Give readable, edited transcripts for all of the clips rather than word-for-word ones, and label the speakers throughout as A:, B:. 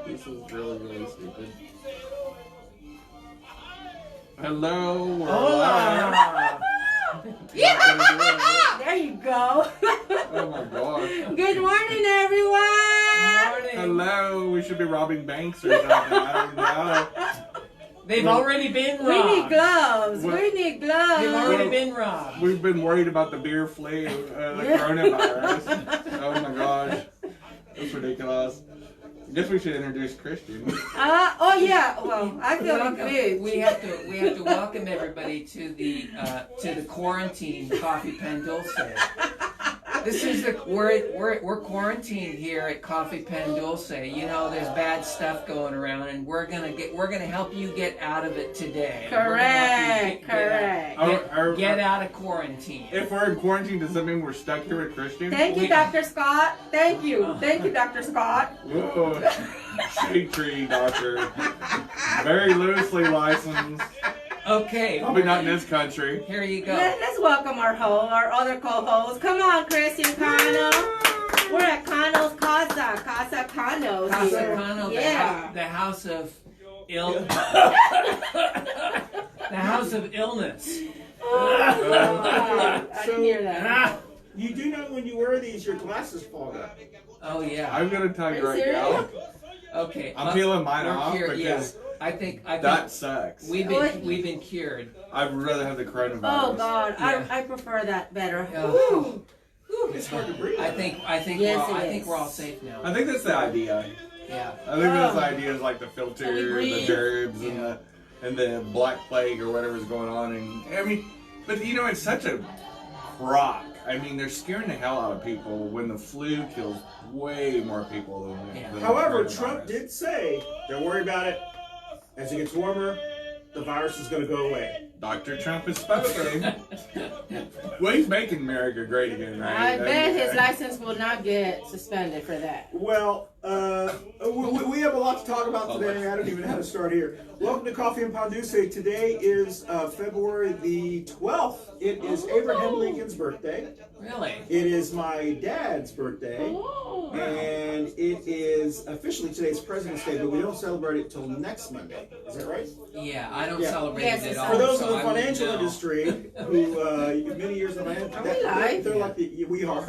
A: This is really, really stupid. Hello, we're live.
B: Yeah! There you go.
A: Oh my gosh.
B: Good morning, everyone.
C: Morning.
A: Hello, we should be robbing banks or something. I don't know.
C: They've already been robbed.
B: We need gloves. We need gloves.
C: They've already been robbed.
A: We've been worried about the beer flu, the coronavirus. Oh my gosh. That's ridiculous. I guess we should introduce Christian.
B: Oh yeah. Well, I feel good.
C: We have to welcome everybody to the quarantine Coffee Pen Dulce. This is we're quarantined here at Coffee Pen Dulce. You know, there's bad stuff going around, and we're gonna help you get out of it today.
B: Correct.
C: Get out of quarantine.
A: If we're in quarantine, does that mean we're stuck here with Christian?
B: Thank you, Dr. Scott. Thank you, Dr. Scott.
A: Whoa. Shade tree doctor. Very loosely licensed.
C: Okay.
A: Probably not in this country.
C: Here you go.
B: Let's welcome our other co-host. Come on, Christian Cano. We're at Cano's Casa Cano.
C: Casa Cano,
B: Yeah.
C: the house of the house of illness.
B: Oh, God. I didn't hear that.
D: You do know when you wear these, your glasses fog up.
C: Oh yeah.
A: I'm gonna tell you
B: Are
A: right
B: you
A: now.
C: Okay.
A: I'm peeling mine
C: we're
A: off
C: cured,
A: because
C: I think
A: that sucks.
C: we've been cured.
A: I'd rather have the coronavirus.
B: Oh God,
C: Yeah.
B: I prefer that better.
C: Oh.
D: It's hard to breathe.
C: I think
B: Yes,
C: I
B: it
C: think
B: is.
C: we're all safe now.
A: I think that's the idea.
C: Yeah.
A: I think that's the idea is like the filter,
B: Can we
A: the
B: breathe?
A: gerbs, and the black plague or whatever's going on. And I mean, but you know, it's such a crock. I mean, they're scaring the hell out of people when the flu kills way more people than the
D: However,
A: coronavirus.
D: Trump did say, don't worry about it. As it gets warmer, the virus is going to go away.
A: Dr. Trump is spoken. Well, he's making America great again, right?
B: I bet his license will not get suspended for that.
D: Well, we have a lot to talk about today. I don't even know how to start here. Welcome to Coffee and Ponduce. Today is February the 12th. It is Abraham Lincoln's birthday.
C: Really?
D: It is my dad's birthday.
B: Oh.
D: And it is officially today's President's Day, but we don't celebrate it till next Monday. Is that right?
C: Yeah, I don't
D: Yeah.
C: celebrate
B: Yes,
C: it
B: it's
C: at all.
D: For those
C: so
D: in the
C: I wouldn't
D: financial
C: know.
D: industry who many years in the financial,
B: Are we live?
D: they're like we are.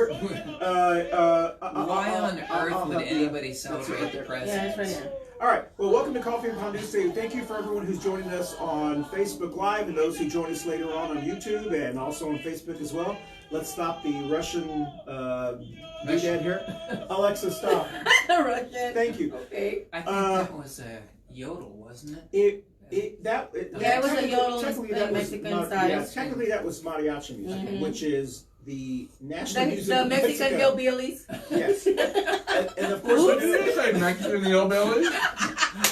C: Why on earth would anybody
D: That's
C: celebrate
D: right
C: the
D: there.
C: president?
B: Yeah, it's right here.
D: All right. Well, welcome to Coffee and Ponduce. Thank you for everyone who's joining us on Facebook Live and those who join us later on YouTube and also on Facebook as well. Let's stop the Russian doodad here. Alexa, stop.
B: Russian.
D: Thank you.
B: Okay.
C: I think that was a yodel, wasn't it?
B: Yeah, it was a yodel
D: technically
B: in
D: that was
B: Mexican style.
D: Yeah, technically that was mariachi music,
B: Mhm.
D: which is the national music
B: The
D: of
B: Mexican
D: Mexico.
B: hillbillies.
D: Yes. And of course,
A: What did you say, Mexican hillbilly?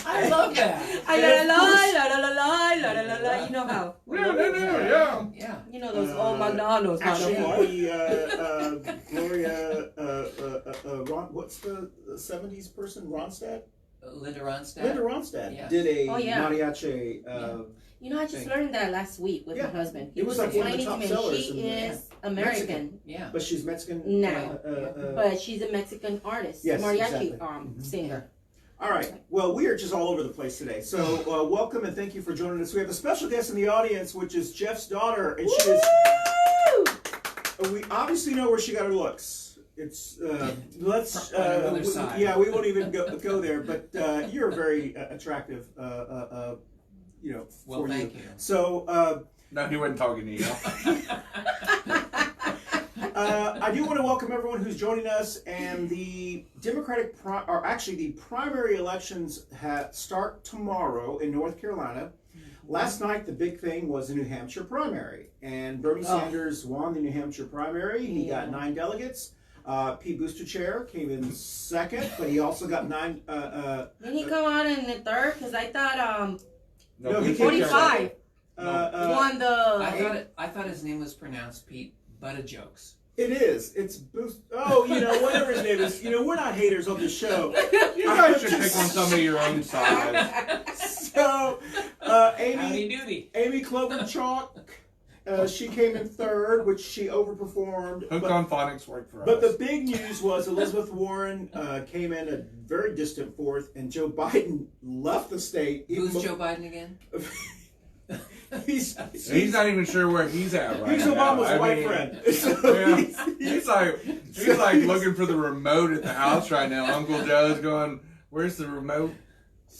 C: I love that.
B: Ay, la la la la la la la la la. You know how?
A: Yeah.
C: Yeah.
B: You know those old McDonald's.
D: Actually,
B: how
D: the Gloria, what's the 70s person? Ronstadt?
C: Linda Ronstadt.
D: Linda Ronstadt
C: Yeah.
D: did a
B: Oh, yeah.
D: mariachi.
B: You know, I just learned that last week with
D: Yeah.
B: my husband. He
D: It was
B: was
D: like one of the
B: explaining to
D: top
B: me
D: sellers
B: she
D: in
B: is American,
C: Yeah.
D: But she's Mexican.
B: No.
D: uh,
B: but she's a Mexican artist,
D: Yes,
B: mariachi
D: exactly.
B: singer.
D: All right. Well, we are just all over the place today. So welcome and thank you for joining us. We have a special guest in the audience, which is Jeff's daughter, and she is. We obviously know where she got her looks. It's let's
C: From another side.
D: yeah, we won't even go there. But you're very attractive, you know,
C: Well,
D: for
C: thank you.
D: So
A: No, he wasn't talking to you.
D: I do want to welcome everyone who's joining us, and the Democratic the primary elections start tomorrow in North Carolina. Last night, the big thing was the New Hampshire primary, and Bernie Sanders won the New Hampshire primary. He got 9 delegates. Pete Buttigieg came in second, but he also got 9.
B: Didn't he come out in the third? Because I thought
D: No, he came
B: 45 won the.
C: I thought his name was pronounced Pete Buttigieg.
D: It is. It's Boost. Oh, you know, whatever his name is. You know, we're not haters on the show.
A: You guys should pick on somebody your own size.
D: So,
C: Howdy doody.
D: Amy Klobuchar She came in third, which she overperformed.
A: Hooked on phonics worked for
D: But
A: us.
D: the big news was Elizabeth Warren came in a very distant fourth, and Joe Biden left the state.
C: Who's Joe Biden again?
D: He's
A: not even sure where he's at right
D: He's
A: now.
D: Obama's white friend. So
A: Yeah, he's like looking for the remote at the house right now. Uncle Joe's going, "Where's the remote?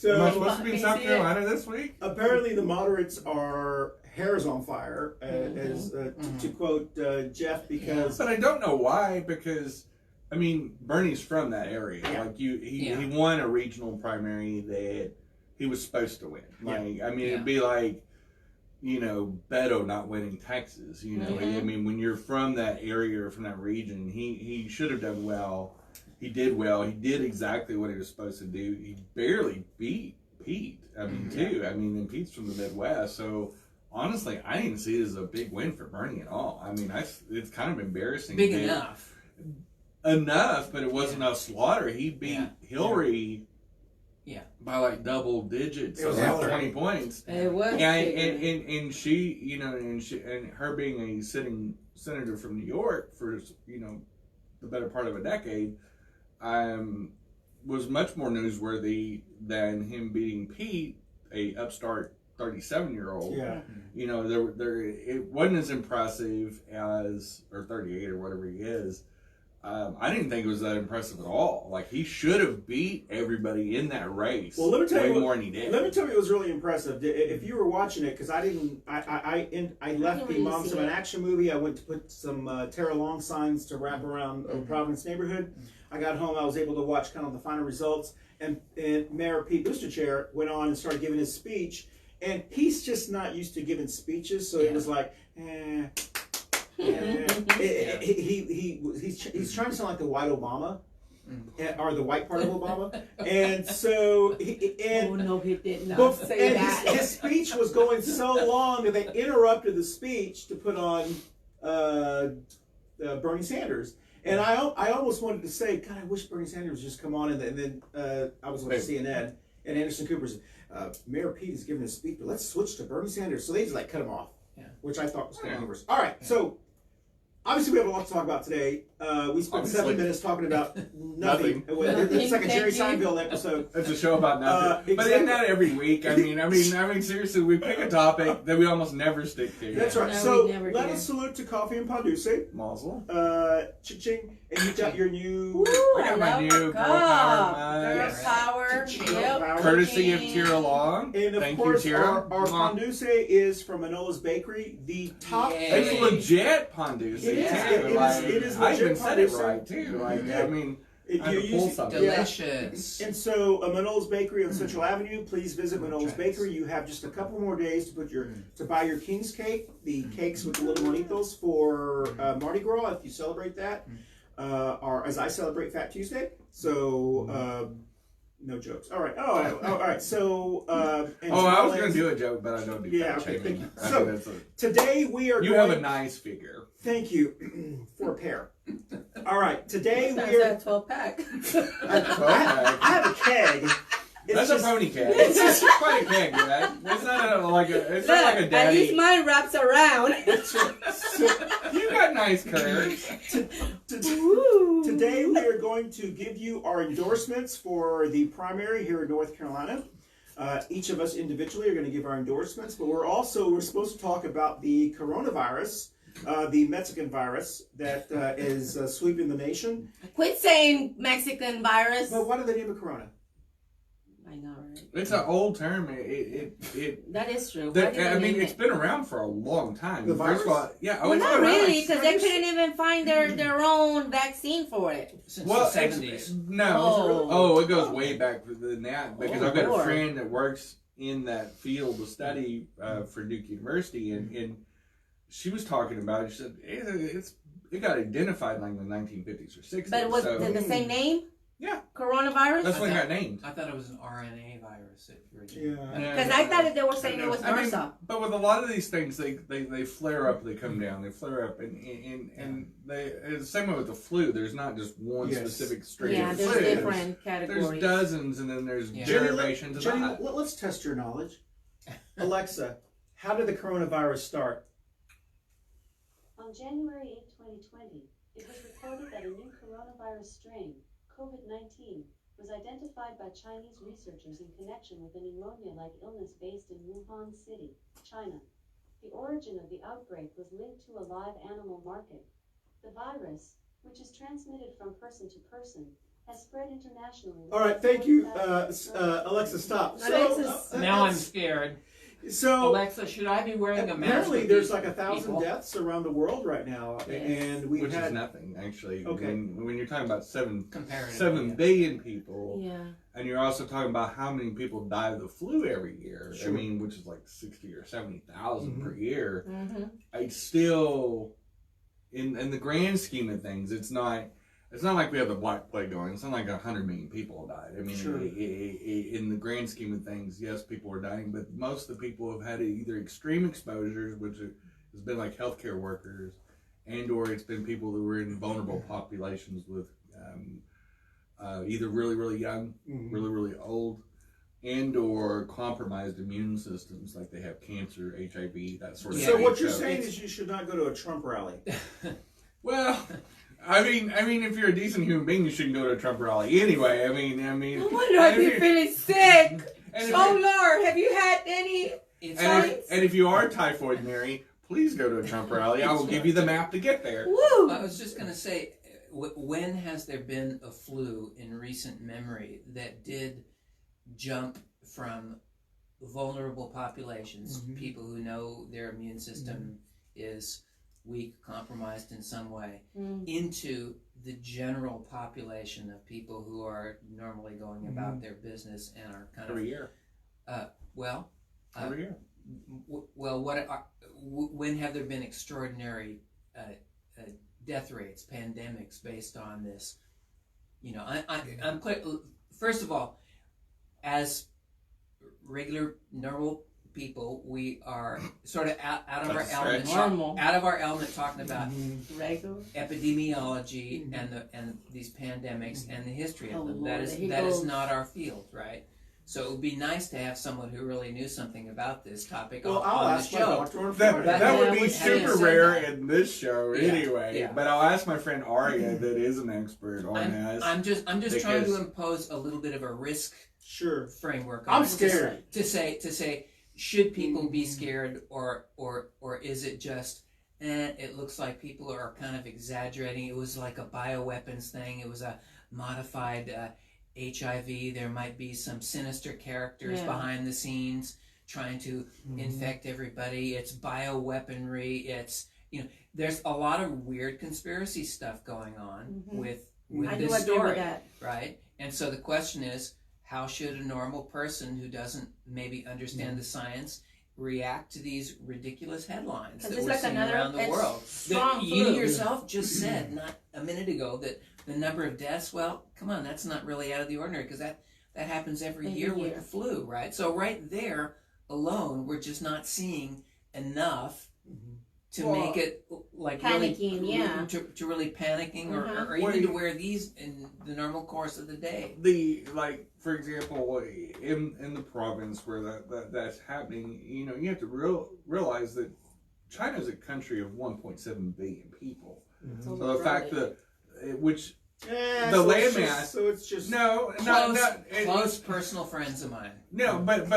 A: Am I supposed to be in South Carolina this week?"
D: Apparently, the moderates are hairs on fire, to quote Jeff, because.
A: But I don't know why, because I mean Bernie's from that area.
D: Yeah.
A: Like he won a regional primary that he was supposed to win. Like I mean, it'd be like, you know, Beto not winning Texas. You know, I mean, when you're from that area or from that region, he should have done well. He did well. He did exactly what he was supposed to do. He barely beat Pete. I mean, too. I mean, and Pete's from the Midwest, so honestly, I didn't see it as a big win for Bernie at all. I mean, it's kind of embarrassing.
C: Big enough.
A: Enough, but it wasn't a slaughter. He beat Hillary.
C: Yeah.
A: By like double digits,
D: It was
A: so
D: Hillary.
A: 20 points.
B: It was.
A: And she, you know, and her being a sitting senator from New York for, you know, the better part of a decade, was much more newsworthy than him beating Pete, a upstart 37-year-old.
D: Yeah.
A: You know, it wasn't as impressive as, or 38 or whatever he is. I didn't think it was that impressive at all. Like, he should have beat everybody in that race.
D: Well, let me tell you
A: more than he did.
D: Let me tell you, it was really impressive. If you were watching it, because I didn't, I left the Moms of an Action movie. I went to put some Tara Long signs to wrap around Providence neighborhood. I got home. I was able to watch kind of the final results, and Mayor Pete Buttigieg went on and started giving his speech, and he's just not used to giving speeches, so it was like, he's trying to sound like the white Obama, or the white part of Obama, and so
B: oh no, he did not say that.
D: His speech was going so long that they interrupted the speech to put on Bernie Sanders. And I almost wanted to say, God, I wish Bernie Sanders would just come on, and then I was on CNN, and Anderson Cooper said, Mayor Pete is giving a speech, but let's switch to Bernie Sanders. So they just like cut him off, which I thought was kind of humorous. All right, so obviously we have a lot to talk about today. We spent 7 minutes talking about nothing. It's like a Jerry Seinfeld episode.
A: It's a show about nothing. But
D: Exactly.
A: isn't that every week? I mean, seriously, we pick a topic that we almost never stick to.
D: That's right.
B: No,
D: so
B: we never
D: let
B: do.
D: us salute to Coffee and Ponduce.
A: Mazel.
D: Ching, and you got your new
A: I got my new Girl Power mug.
B: Girl Power. Yep.
A: Courtesy of Tira Long.
D: And of
A: Thank
D: course,
A: you, Tira.
D: our Ponduce is from Manolo's Bakery, the top.
A: It's legit Ponduce.
D: It is.
A: Too.
D: It is
A: I
D: legit
A: even said it
D: Ponduce.
A: right too. Like,
D: You
A: I
D: did.
A: mean,
D: It-
A: I had
D: you
A: to pull
D: use-
A: something.
C: Delicious.
D: And so, Manolo's Bakery on Central Avenue. Please visit Manolo's Bakery. You have just a couple more days to to buy your King's Cake, the cakes with the little monitos for Mardi Gras, if you celebrate that, or as I celebrate Fat Tuesday. So, no jokes. All right. All right. So, and
A: I was going to do a joke, but I don't do
D: Yeah,
A: fat
D: okay,
A: shaming.
D: thank you.
A: I
D: So,
A: think that's
D: today we are.
A: you have a nice figure.
D: Thank you for a pair. All right. Today
B: That's
D: we are.
B: a 12-pack.
D: I have a keg. It's
A: That's
D: just-
A: a pony keg. It's quite a keg, right? It's not like a. It's not like a
B: Look, at
A: daddy.
B: least mine wraps around.
A: You got nice curves.
D: Today we are going to give you our endorsements for the primary here in North Carolina. Each of us individually are going to give our endorsements, but we're supposed to talk about the coronavirus, the Mexican virus that is sweeping the nation.
B: Quit saying Mexican virus.
D: But why do they name it Corona?
B: I know, right?
A: It's an old term.
B: That is true.
A: I mean, it's been around for a long time.
D: The virus?
A: First of all, yeah.
B: Well,
A: it's
B: not
A: been around.
B: really, because they couldn't even find their own vaccine for it.
C: Since
A: Well,
C: the 70s.
A: No.
B: Oh.
A: It goes way back than that because
B: Oh,
A: I've got
B: Lord.
A: a friend that works in that field of study for Duke University, and she was talking about it. She said it got identified in like the 1950s or 60s.
B: But it was
A: so,
B: the same name?
A: Yeah.
B: Coronavirus?
A: That's when it got named.
C: I thought it was an RNA virus originally.
D: Yeah.
B: Because I thought that they were saying it was
A: I mean,
B: MRSA.
A: but with a lot of these things, they flare up, they come down, they flare up, and they it's the same way with the flu. There's not just one
D: Yes.
A: specific strain
B: Yeah,
A: of
B: there's
A: flu.
B: different categories.
A: There's dozens, and then there's
C: Yeah.
A: derivations of
D: Jenny,
A: that.
D: let's test your knowledge. Alexa, how did the coronavirus start?
E: On January 8, 2020, it was reported that a new coronavirus strain, COVID-19, was identified by Chinese researchers in connection with a pneumonia-like illness based in Wuhan City, China. The origin of the outbreak was linked to a live animal market. The virus, which is transmitted from person to person, has spread internationally.
D: All right, thank you. Alexa, stop.
B: Alexis.
C: Now I'm scared.
D: So,
C: Alexa, should I be wearing a mask?
D: apparently
C: with
D: there's
C: these
D: like 1,000
C: people?
D: deaths around the world right now, and we've
A: Which
D: had
A: is nothing, actually.
D: Okay.
A: When you're talking about
C: Comparatively,
A: 7
C: yeah.
A: billion people,
B: Yeah.
A: and you're also talking about how many people die of the flu every year.
D: Sure.
A: I mean, which is like 60 or 70,000 per year.
B: Mm-hmm.
A: It's still, in the grand scheme of things, it's not like we have the Black Plague going. It's not like 100 million people died. I mean,
D: Sure.
A: in the grand scheme of things, yes, people are dying, but most of the people have had either extreme exposures, which has been like healthcare workers, and or it's been people who were in vulnerable populations with either really, really young, really, really old, and or compromised immune systems, like they have cancer, HIV, that sort of
C: Yeah.
D: So
A: thing.
D: what you're saying is you should not go to a Trump rally.
A: Well, I mean, if you're a decent human being, you shouldn't go to a Trump rally anyway. I mean.
B: I wonder
A: and
B: if you're feeling sick.
A: and if
B: Oh
A: you're-
B: Lord, have you had any?
C: It's
A: and if you are typhoid Mary, please go to a Trump rally. I will give you the map to get there.
B: Woo!
C: I was just going to say, when has there been a flu in recent memory that did jump from vulnerable populations, people who know their immune system is weak, compromised in some way, into the general population of people who are normally going about their business and are kind
A: Every
C: of
A: year.
C: every
A: year.
C: When have there been extraordinary death rates, pandemics based on this? You know, I'm clear. First of all, as regular, normal people, we are sort of out of our element.
B: Normal.
C: Out of our element, talking about
B: Regular.
C: epidemiology and these pandemics and the history of
B: Oh,
C: them.
B: Lord,
C: That is
B: here goes.
C: not our field, right? So it would be nice to have someone who really knew something about this topic
D: Well,
C: on
D: I'll
C: the
D: ask my
C: show.
D: doctor on
A: That,
D: Friday.
A: that would
C: Yeah,
A: be
C: we-
A: super
C: having said
A: rare
C: that-
A: in this show
C: Yeah,
A: anyway.
C: yeah.
A: But I'll ask my friend Aria, that is an expert on this.
C: I'm just trying to
A: because-
C: impose a little bit of a risk
D: Sure.
C: framework.
D: I'm
C: on it
D: scared.
C: to say should people be scared or is it just it looks like people are kind of exaggerating. It was like a bioweapons thing. It was a modified HIV. There might be some sinister characters behind the scenes trying to infect everybody. It's bioweaponry. It's, you know, there's a lot of weird conspiracy stuff going on with
B: I do
C: this
B: agree
C: story,
B: with that.
C: right? And so the question is, how should a normal person who doesn't maybe understand the science react to these ridiculous headlines
B: 'Cause
C: that
B: it's
C: we're
B: like
C: seeing
B: another-
C: around the
B: it's
C: world?
B: strong
C: That you
B: flu.
C: yourself just said not a minute ago that the number of deaths, well, come on, that's not really out of the ordinary because that happens every year with the flu, right? So right there alone, we're just not seeing enough to make it like
B: Panicking,
C: really,
B: yeah.
C: to really panicking or
A: Well,
C: even to wear these in the normal course of the day.
A: For example, in the province where that's happening, you know, you have to realize that China is a country of 1.7 billion people. So the fact that which
D: Yeah,
A: the
D: so it's
A: landmass.
D: just- So it's just
C: Close personal friends of mine.
A: No, but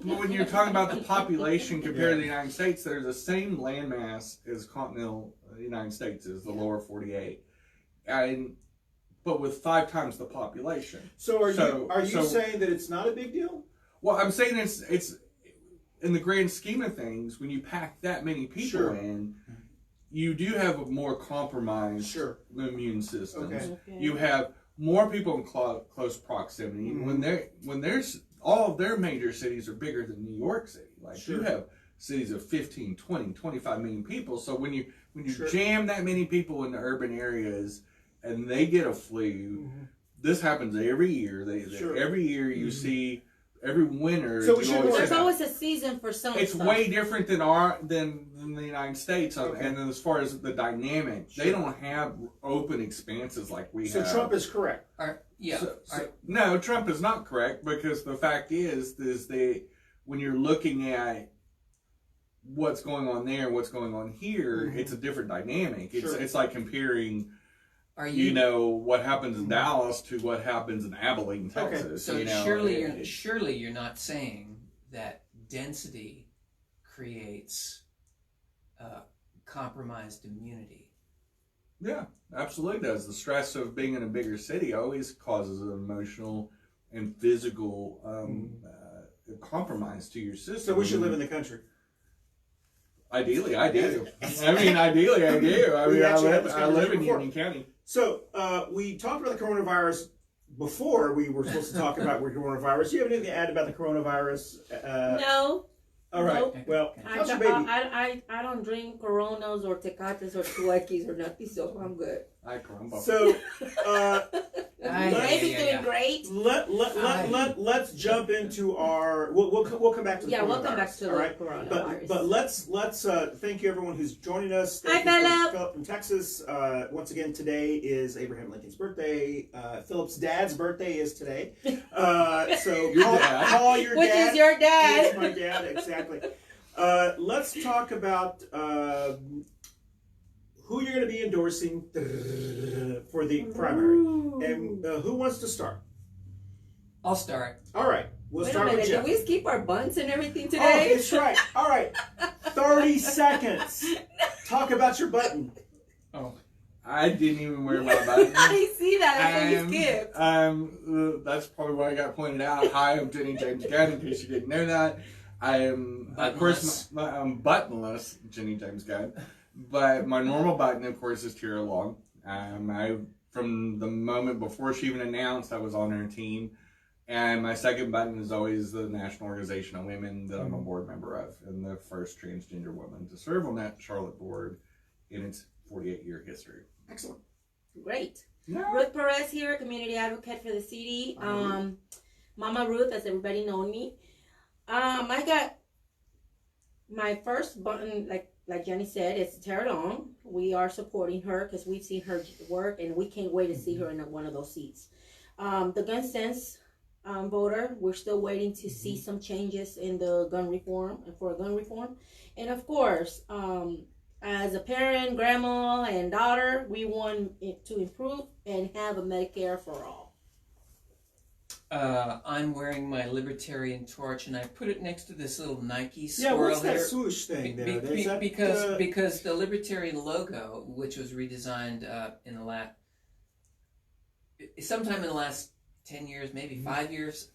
A: when you're talking about the population compared to the United States, they're the same landmass as continental United States is, the lower 48, but with 5 times the population.
D: So are you
A: so-
D: saying that it's not a big deal?
A: Well, I'm saying it's in the grand scheme of things, when you pack that many people
D: Sure.
A: in, you do have a more compromised
D: Sure.
A: immune system.
D: Okay.
A: You have more people in close proximity. When there's all of their major cities are bigger than New York City. Like
D: Sure.
A: you have cities of 15, 20, 25 million people. So when you
D: Sure.
A: jam that many people into urban areas and they get a flu, this happens every year.
D: Sure.
A: Every year you see. Every winter,
D: So we
A: you
D: should
A: always
D: work
B: There's
A: have-
B: always a season for some
A: it's
B: stuff.
A: way different than the United States,
D: Okay.
A: and then as far as the dynamic,
D: Sure.
A: they don't have open expanses like we
D: So
A: have.
D: Trump is correct.
A: No, Trump is not correct because the fact is when you're looking at what's going on there, what's going on here, it's a different dynamic. It's like comparing, what happens in Dallas to what happens in Abilene, Texas.
C: So surely you're not saying that density creates compromised immunity.
A: Yeah, absolutely does. The stress of being in a bigger city always causes an emotional and physical compromise to your system.
D: So we should live in the country.
A: Ideally, I do. Ideally, I do. I live in Union County.
D: So we talked about the coronavirus before we were supposed to talk about coronavirus. Do you have anything to add about the coronavirus?
B: No.
D: All right.
B: Nope.
D: Well, how's your baby?
B: I don't drink Coronas or Tecates or Tuekis or nothing, so I'm good.
A: Ay, caramba.
D: So,
B: Baby's doing great.
D: Let's jump into our. We'll come back to the coronavirus.
B: We'll come back to the coronavirus.
D: But let's thank you everyone who's joining us.
B: Hi, Philip
D: From Texas. Once again, today is Abraham Lincoln's birthday. Philip's dad's birthday is today. So call your dad.
B: Which is your dad?
D: It's my dad, exactly. Let's talk about who you're going to be endorsing for the primary. And who wants to start?
C: I'll start.
D: All right. We'll start with Jeff.
B: Did we skip our buns and everything
D: Oh,
B: today?
D: that's right. All right. 30 seconds. Talk about your button.
A: Oh, I didn't even wear my button.
B: I see that. That's what you skipped.
A: That's probably why I got pointed out. Hi, I'm Jenny-Jaymes Gunn, in case you didn't know that. I am, of course, I'm buttonless Jenny-Jaymes Gunn. But my normal button, of course, is Tara Long. From the moment before she even announced, I was on her team. And my second button is always the National Organization of Women that I'm a board member of, and the first transgender woman to serve on that Charlotte board in its 48-year history.
D: Excellent.
B: Great.
A: Yeah.
B: Ruth Perez here, community advocate for the city. Mama Ruth, as everybody knows me. I got my first button, like Jenny said, it's Tara Long. We are supporting her because we've seen her work, and we can't wait to see her in one of those seats. The gun sense voter, we're still waiting to see some changes in the gun reform and for gun reform. And of course, as a parent, grandma, and daughter, we want it to improve and have a Medicare for all.
C: I'm wearing my libertarian torch, and I put it next to this little Nike
D: Yeah,
C: swirl
D: what's that
C: here.
D: swoosh thing there?
C: Because the libertarian logo, which was redesigned sometime in the last 10 years, maybe 5 years,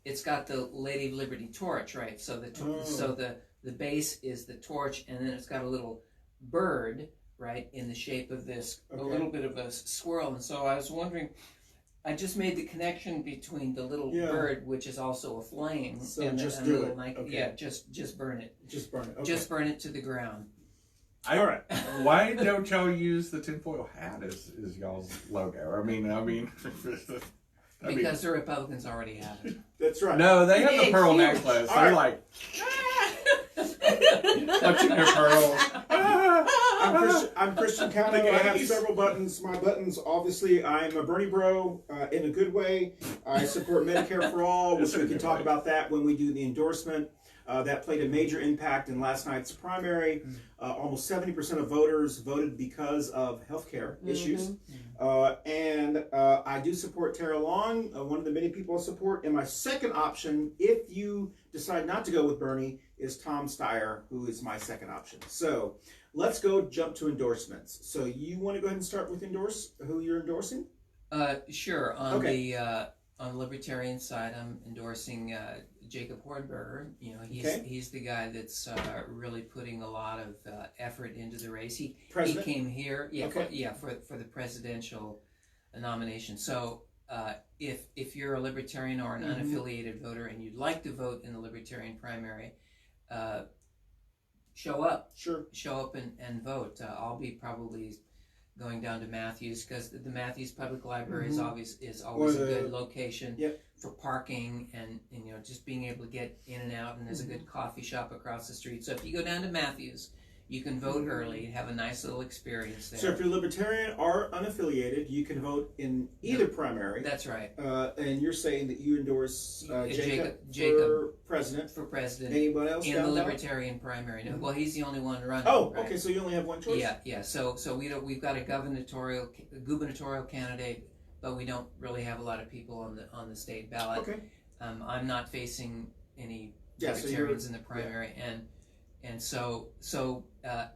C: it's got the Lady of Liberty torch, right? So the base is the torch, and then it's got a little bird, right, in the shape of this, a little bit of a swirl. And so I was wondering, I just made the connection between the little bird, which is also a flame,
D: so
C: and
D: just
C: the
D: do
C: little
D: it.
C: Nike.
D: Okay.
C: Yeah, just burn it.
D: Just burn it. Okay.
C: Just burn it to the ground.
D: All right.
A: Why don't y'all use the tinfoil hat as y'all's logo?
C: Because the Republicans already have it.
D: That's right.
A: No, they have the pearl
B: Huge.
A: necklace.
D: All
A: They're
D: right.
A: touching their pearls.
D: I'm Christian Cano. I have several buttons. My buttons, obviously, I'm a Bernie bro in a good way. I support Medicare for all, which we can talk about that when we do the endorsement. That played a major impact in last night's primary. Almost 70% of voters voted because of healthcare issues. And I do support Tara Long, one of the many people I support. And my second option, if you decide not to go with Bernie, is Tom Steyer, who is my second option. So let's jump to endorsements. So you want to go ahead and start with who you're endorsing?
C: Sure. On the libertarian side, I'm endorsing Jacob Hornberger. You know, he's the guy that's really putting a lot of effort into the race. He came here, for the presidential nomination. So if you're a libertarian or an unaffiliated voter and you'd like to vote in the libertarian primary, show up.
D: Sure.
C: Show up and vote. I'll be probably going down to Matthews because the Matthews Public Library is always a good location for parking and you know just being able to get in and out, and there's a good coffee shop across the street. So if you go down to Matthews, You can vote early, have a nice little experience there.
D: So if you're libertarian or unaffiliated, you can vote in either primary.
C: That's right.
D: And you're saying that you endorse Jacob
C: Jacob
D: for president.
C: For president.
D: Anyone else?
C: In the
D: down
C: Libertarian primary. No, well, he's the only one running.
D: Oh,
C: right?
D: okay. So you only have one choice.
C: Yeah. So we've got a gubernatorial candidate, but we don't really have a lot of people on the state ballot.
D: Okay.
C: I'm not facing any
D: Yeah, so
C: libertarians in the primary, and so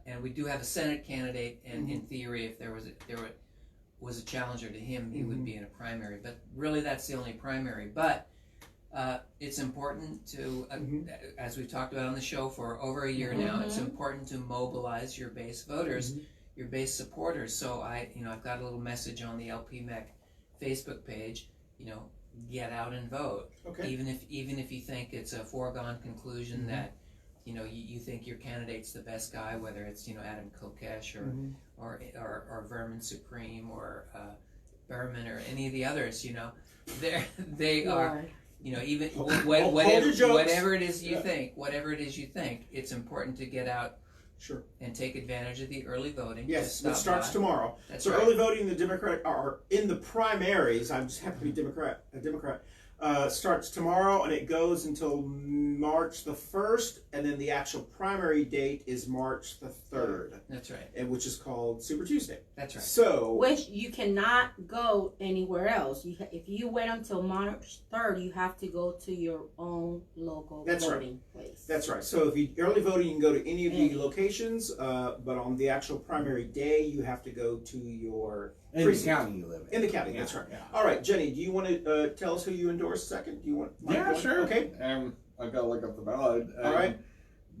C: and we do have a Senate candidate, and in theory, if there was a challenger to him, he would be in a primary. But really, that's the only primary. But it's important to, as we've talked about on the show for over a year now, it's important to mobilize your base voters, your base supporters. So I've got a little message on the LPMEC Facebook page. Get out and vote.
D: Okay.
C: Even if you think it's a foregone conclusion that you think your candidate's the best guy, whether it's Adam Kokesh or Vermin Supreme or Berman or any of the others, they are even whatever it is you think, it's important to get out.
D: Sure.
C: And take advantage of the early voting.
D: Yes, it starts tomorrow.
C: That's
D: so
C: right.
D: Early voting in the Democratic or in the primaries. I just happen to be a Democrat. Starts tomorrow and it goes until March the 1st, and then the actual primary date is March the 3rd.
C: That's right.
D: And which is called Super Tuesday.
C: That's right.
D: So
B: which you cannot go anywhere else. If you wait until March 3rd, you have to go to your own local voting place.
D: That's right. So if you early voting, you can go to any of the locations, but on the actual primary day, you have to go to your
A: the county you live in.
D: In the county, that's right. Yeah. All right, Jenny, do you want to tell us who you endorse second? Do you want?
A: Sure.
D: Okay.
A: I've got to look up the ballot.
D: All right.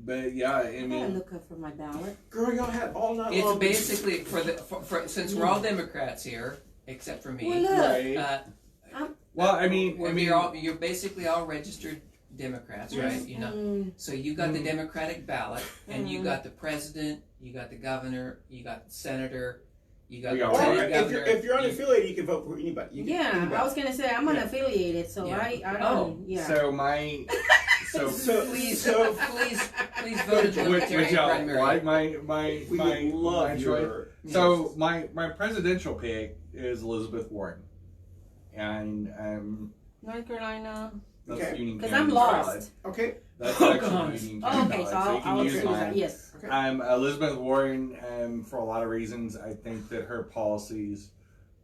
A: But yeah, I
B: gotta
A: mean,
B: look up for my ballot.
D: Girl, y'all had all night
C: it's
D: long.
C: basically for since we're all Democrats here, except for me.
B: Well, look.
C: Right. You're basically all registered Democrats, right? So you got the Democratic ballot, and you got the president, you got the governor, you got the senator. You got
D: if you're unaffiliated, you can vote for anybody.
B: I was gonna say I'm unaffiliated, so I don't.
A: So
C: please vote at the Libertarian primary.
A: My choice. So my presidential pick is Elizabeth Warren, and
B: North Carolina.
A: That's Union
B: Because
A: County
B: I'm lost.
A: ballot.
D: Okay.
A: That's actually Union County
B: Okay, so
A: ballot, you can
B: I'll
A: use
B: choose
A: mine.
B: that. Yes.
D: Okay.
A: Elizabeth Warren, for a lot of reasons, I think that her policies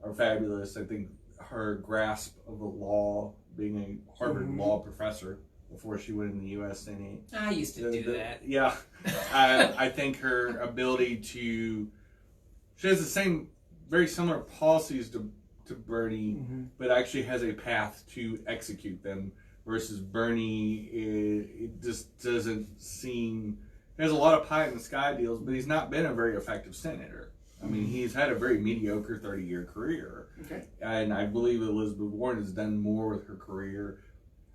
A: are fabulous. I think her grasp of the law, being a Harvard law professor before she went in the U.S. Senate.
C: I used to do that.
A: Yeah. I think her ability she has the same, very similar policies to Bernie, but actually has a path to execute them. Versus Bernie, it just doesn't seem. He has a lot of pie in the sky deals, but he's not been a very effective senator. I mean, he's had a very mediocre 30-year career.
D: Okay.
A: And I believe Elizabeth Warren has done more with her career,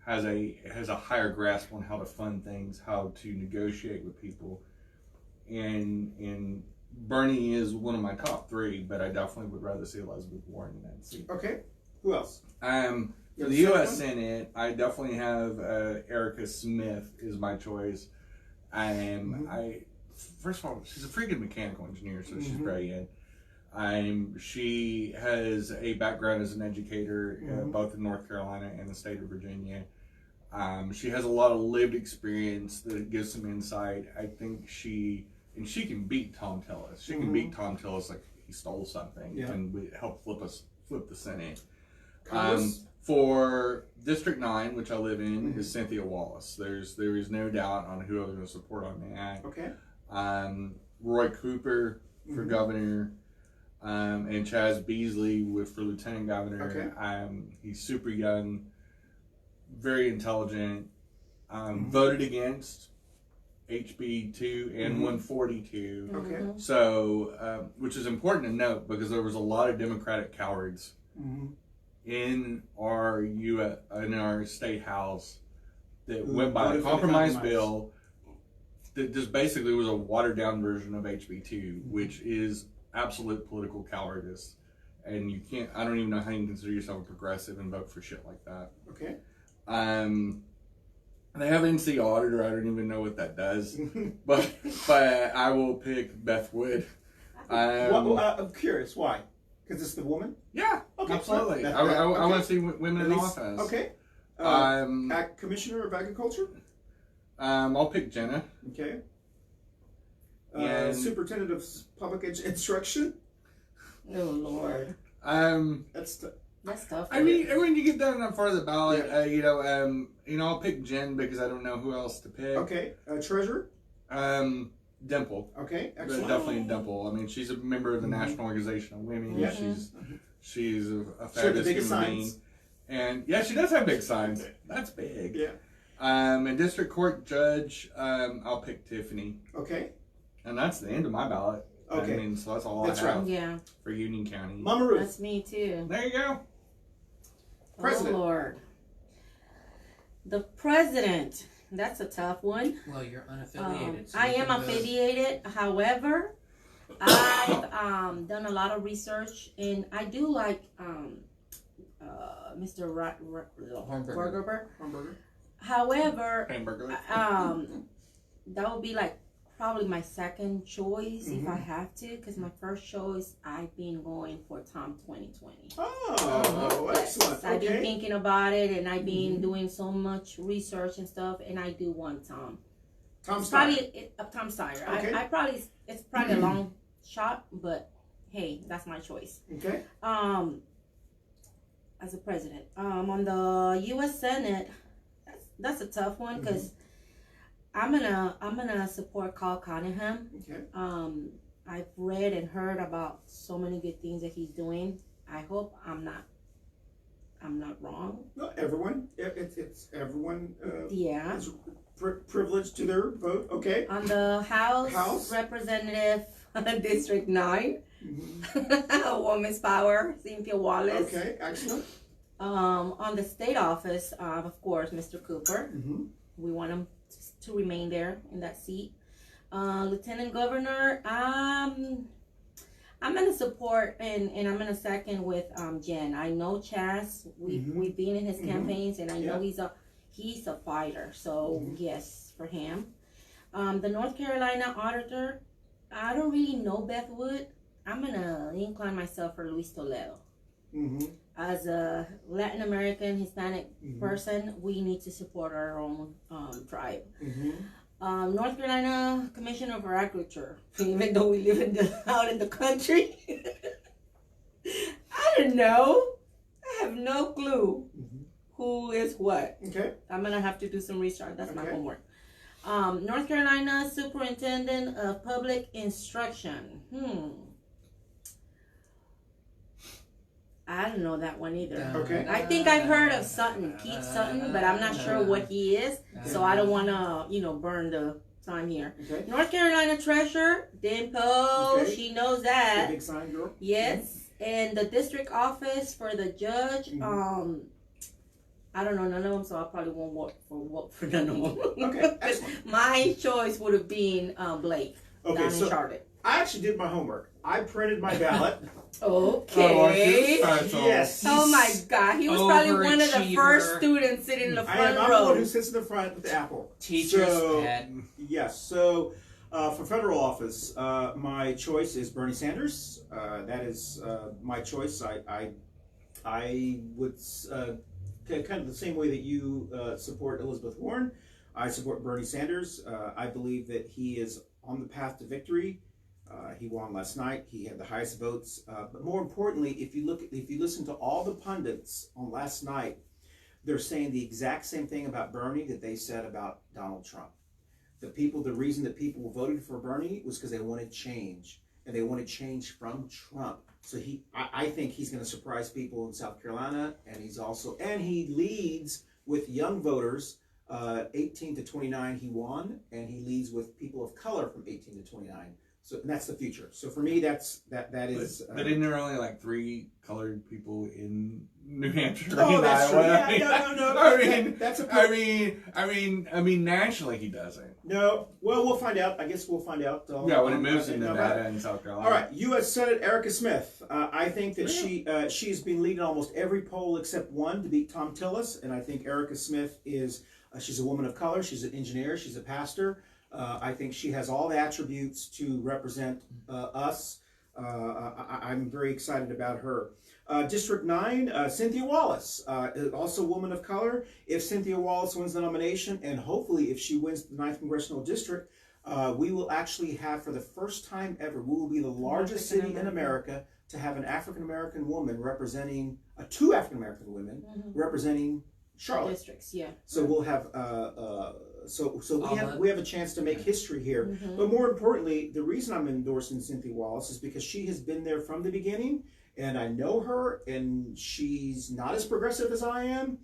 A: has a higher grasp on how to fund things, how to negotiate with people. And Bernie is one of my top three, but I definitely would rather see Elizabeth Warren in that seat.
D: Okay. Who else?
A: For the U.S. Senate, I definitely have Erica Smith is my choice. First of all, she's a freaking mechanical engineer, so she's brilliant. She has a background as an educator, both in North Carolina and the state of Virginia. She has a lot of lived experience that gives some insight. I think she can beat Tom Tillis. She can beat Tom Tillis like he stole something and help flip the Senate. For District 9, which I live in, is Cynthia Wallace. There is no doubt on who I'm going to support on that.
D: Okay.
A: Roy Cooper for governor, and Chaz Beasley for lieutenant governor.
D: Okay.
A: He's super young, very intelligent. Voted against HB 2 and 142.
D: Okay.
A: So, which is important to note because there was a lot of Democratic cowards in our state house that went by a compromise bill that just basically was a watered down version of HB2, which is absolute political cowardice. And I don't even know how you can consider yourself a progressive and vote for shit like that.
D: Okay.
A: They have NC Auditor. I don't even know what that does. but I will pick Beth Wood.
D: I'm curious, why? Because it's the woman?
A: Yeah,
D: Okay,
A: absolutely.
D: so
A: I want to see women in office.
D: Okay. Commissioner of Agriculture?
A: I'll pick Jenna.
D: Okay.
A: And
D: Superintendent of Public Instruction?
B: Oh Lord,
D: That's
B: that's tough.
A: I mean, when you get down that far of the ballot, I'll pick Jen because I don't know who else to pick.
D: okay. Treasurer?
A: Dimple.
D: Okay,
A: But
D: excellent.
A: definitely Dimple. I mean, she's a member of the National Organization of Women.
D: Yeah.
A: She's a
D: Sure, the
A: fabulous
D: biggest
A: human being.
D: signs.
A: And yeah, she does have big signs. That's big.
D: Yeah.
A: And District Court Judge, I'll pick Tiffany.
D: Okay.
A: And that's the end of my ballot.
D: Okay.
A: I mean, so that's all
D: That's
A: I have
D: right.
B: Yeah,
A: for Union County.
D: Mama Ruth.
B: that's me too.
A: There you go.
D: President.
B: Oh Lord, the president. That's a tough one.
C: Well, you're unaffiliated. So
B: I
C: you
B: am
C: can,
B: affiliated. However, I've done a lot of research, and I do like Mr. Hornberger.
D: Hamburger.
B: However,
A: Hamburger.
B: that would be like probably my second choice if I
D: Mhm.
B: have to, because my first choice I've been going for Tom 2020.
D: Oh, excellent.
B: I've been
D: Okay.
B: thinking about it, and I've been doing so much research and stuff, and I do want Tom.
D: Tom
B: It's
D: Steyer.
B: probably Tom Steyer.
D: Okay.
B: I probably it's probably a long shot, but hey, that's my choice.
D: Okay.
B: As a president, on the U.S. Senate, that's a tough one because I'm gonna support Carl Cunningham.
D: Okay.
B: I've read and heard about so many good things that he's doing. I hope I'm not wrong.
D: No, everyone. It's everyone.
B: Yeah.
D: Is privileged to their vote. Okay.
B: On the House. Representative District 9, a woman's power, Cynthia Wallace.
D: Okay. Excellent.
B: On the state office, of course, Mr. Cooper. We want him to remain there in that seat. Lieutenant Governor, I'm gonna support and I'm gonna second with Jen. I know Chaz. We've been in his campaigns, and I know he's a fighter. So yes, for him. The North Carolina auditor, I don't really know Beth Wood. I'm gonna incline myself for Luis Toledo. As a Latin American Hispanic person, we need to support our own tribe. North Carolina Commissioner for Agriculture, even though we live out in the country. I don't know. I have no clue who is what.
D: Okay.
B: I'm gonna have to do some research. That's my
D: Okay.
B: homework. North Carolina Superintendent of Public Instruction. I don't know that one either.
D: Okay.
B: I think I've heard of Sutton, Keith Sutton, but I'm not sure what he is. So I don't want to, burn the time here.
D: Okay.
B: North Carolina Treasurer, Dimple,
D: Okay.
B: she knows
D: The
B: that.
D: big sign girl.
B: Yes. And the district office for the judge, I don't know none of them, so I probably won't vote for none of them.
D: Okay. Excellent.
B: My choice would have been Blake
D: Okay.
B: down in
D: So
B: Charlotte.
D: I actually did my homework. I printed my ballot.
B: Okay.
D: Yes.
B: Oh my God, he was probably one of the
C: Overachiever.
B: first students sitting in the
D: I'm
B: front
D: the one
B: row.
D: who sits in the front with the apple.
C: Teacher's
D: So-
C: pet.
D: Yes. So for federal office, my choice is Bernie Sanders. That is my choice. I would kind of the same way that you support Elizabeth Warren. I support Bernie Sanders. I believe that he is on the path to victory. He won last night. He had the highest votes. But more importantly, if you listen to all the pundits on last night, they're saying the exact same thing about Bernie that they said about Donald Trump. The reason that people voted for Bernie was because they wanted change, and they wanted change from Trump. So I think he's going to surprise people in South Carolina, and he leads with young voters, 18 to 29. He won, and he leads with people of color from 18 to 29. So and that's the future. So for me, that is.
A: But isn't there only like 3 colored people in New Hampshire?
D: Oh,
A: and
D: that's true.
A: Iowa?
D: Yeah, no.
A: I mean, nationally he doesn't.
D: No. Well, we'll find out. I guess we'll find out.
A: Yeah, when it moves in Nevada and South Carolina.
D: All right, U.S. Senate Erica Smith. I think that she's been leading almost every poll except one to beat Tom Tillis, and I think Erica Smith is she's a woman of color. She's an engineer. She's a pastor. I think she has all the attributes to represent us. I'm very excited about her. District 9, Cynthia Wallace, also a woman of color. If Cynthia Wallace wins the nomination, and hopefully if she wins the 9th Congressional District, we will actually have, for the first time ever, we will be the largest city in America to have an African-American woman representing, 2 African-American women representing Charlotte.
B: Districts, yeah.
D: So we'll have, so we have a chance to make history here. But more importantly, the reason I'm endorsing Cynthia Wallace is because she has been there from the beginning, and I know her, and she's not as progressive as I am,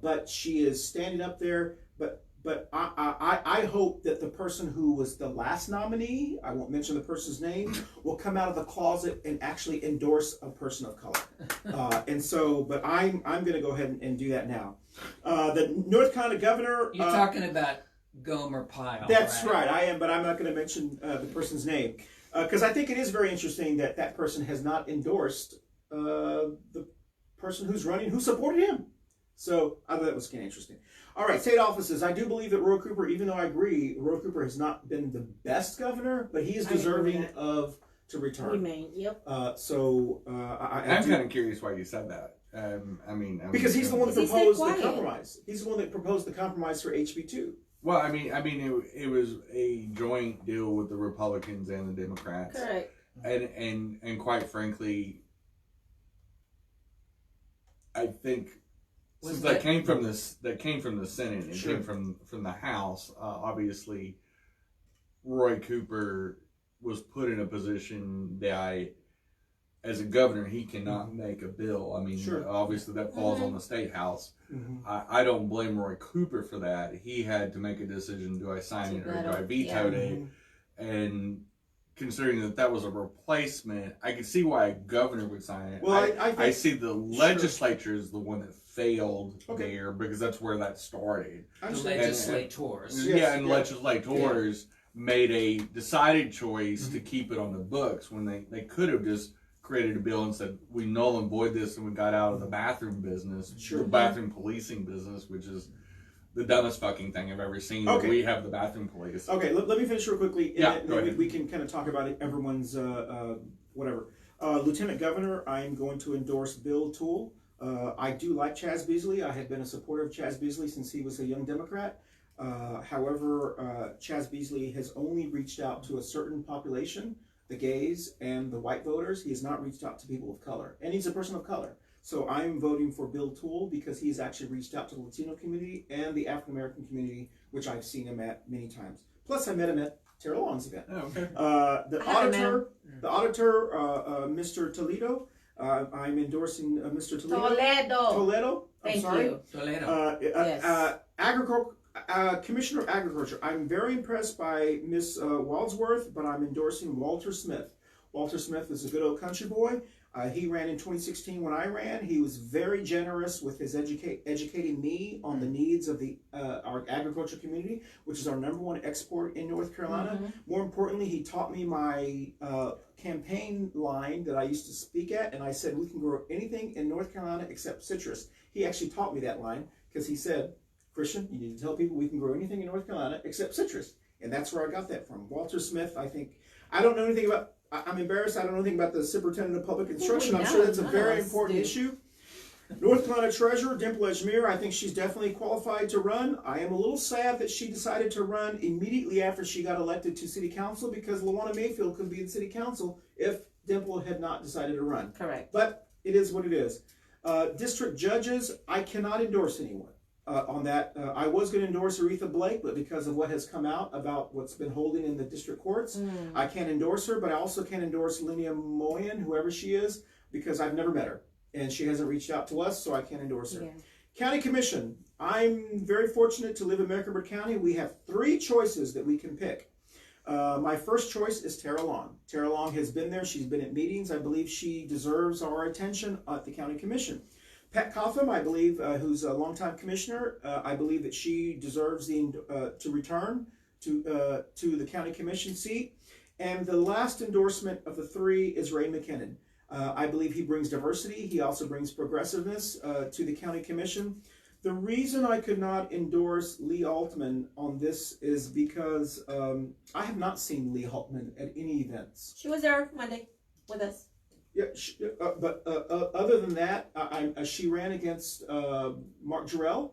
D: but she is standing up there. But I hope that the person who was the last nominee, I won't mention the person's name, will come out of the closet and actually endorse a person of color. And so, but I'm going to go ahead and do that now. The North Carolina governor.
C: You're talking about Gomer Pyle.
D: That's right, I am, but I'm not going to mention the person's name. Because I think it is very interesting that that person has not endorsed the person who's running, who supported him. So I thought that was kind of interesting. All right, state offices. I do believe that Roy Cooper, even though I agree, Roy Cooper has not been the best governor, but he is deserving to return.
B: Remain, yep.
A: I'm kind of curious why you said that.
D: Because he's the one that proposed the compromise. He's the one that proposed the compromise for HB2.
A: Well, I mean, it was a joint deal with the Republicans and the Democrats.
B: Correct.
A: And quite frankly, I think since that came from the Senate and came from the House, obviously, Roy Cooper was put in a position that, as a governor, he cannot make a bill. I mean, obviously that falls on the State House. I don't blame Roy Cooper for that. He had to make a decision: do I sign it or do I veto it? And considering that was a replacement, I can see why a governor would sign it.
D: Well,
A: I see the legislature is the one that failed there, because that's where that started.
C: The legislators.
A: Legislators made a decided choice to keep it on the books when they could have just created a bill and said, we null and void this, and we got out of the bathroom business, the bathroom policing business, which is the dumbest fucking thing I've ever seen.
D: Okay.
A: We have the bathroom police.
D: Okay, let me finish real quickly.
A: Yeah, go ahead.
D: We can kind of talk about everyone's whatever. Lieutenant Governor, I'm going to endorse Bill Toole. I do like Chaz Beasley. I have been a supporter of Chaz Beasley since he was a young Democrat. However, Chaz Beasley has only reached out to a certain population, the gays and the white voters. He has not reached out to people of color, and he's a person of color. So I'm voting for Bill Toole because he's actually reached out to the Latino community and the African American community, which I've seen him at many times. Plus, I met him at Tara Long's event.
A: Oh, okay.
D: The auditor, Mr. Toledo. I'm endorsing Mr. Toledo. Toledo.
B: Thank you.
C: Toledo.
D: Yes. Commissioner of Agriculture. I'm very impressed by Miss Waldsworth, but I'm endorsing Walter Smith. Walter Smith is a good old country boy. He ran in 2016 when I ran. He was very generous with his educating me on the needs of our agriculture community, which is our #1 export in North Carolina. More importantly, he taught me my campaign line that I used to speak at, and I said, we can grow anything in North Carolina except citrus. He actually taught me that line because he said, Christian, you need to tell people we can grow anything in North Carolina except citrus. And that's where I got that from. Walter Smith, I don't know anything about, I'm embarrassed, I don't know anything about the Superintendent of Public Instruction. I'm sure that's a very important issue. North Carolina Treasurer, Dimple Edgemere, I think she's definitely qualified to run. I am a little sad that she decided to run immediately after she got elected to City Council, because LaWanna Mayfield could be in City Council if Dimple had not decided to run.
B: Correct.
D: But it is what it is. District judges, I cannot endorse anyone on that. I was going to endorse Aretha Blake, but because of what has come out about what's been holding in the district courts, I can't endorse her. But I also can't endorse Linnea Moyen, whoever she is, because I've never met her. And she hasn't reached out to us, so I can't endorse her. Yeah. County Commission. I'm very fortunate to live in Mecklenburg County. We have 3 choices that we can pick. My first choice is Tara Long. Tara Long has been there. She's been at meetings. I believe she deserves our attention at the county commission. Pat Cotham, I believe, who's a longtime commissioner, I believe that she deserves to return to the county commission seat. And the last endorsement of the three is Ray McKinnon. I believe he brings diversity. He also brings progressiveness to the county commission. The reason I could not endorse Lee Altman on this is because I have not seen Lee Altman at any events.
B: She was there Monday with us.
D: Yeah, but other than that, she ran against Mark Jarrell.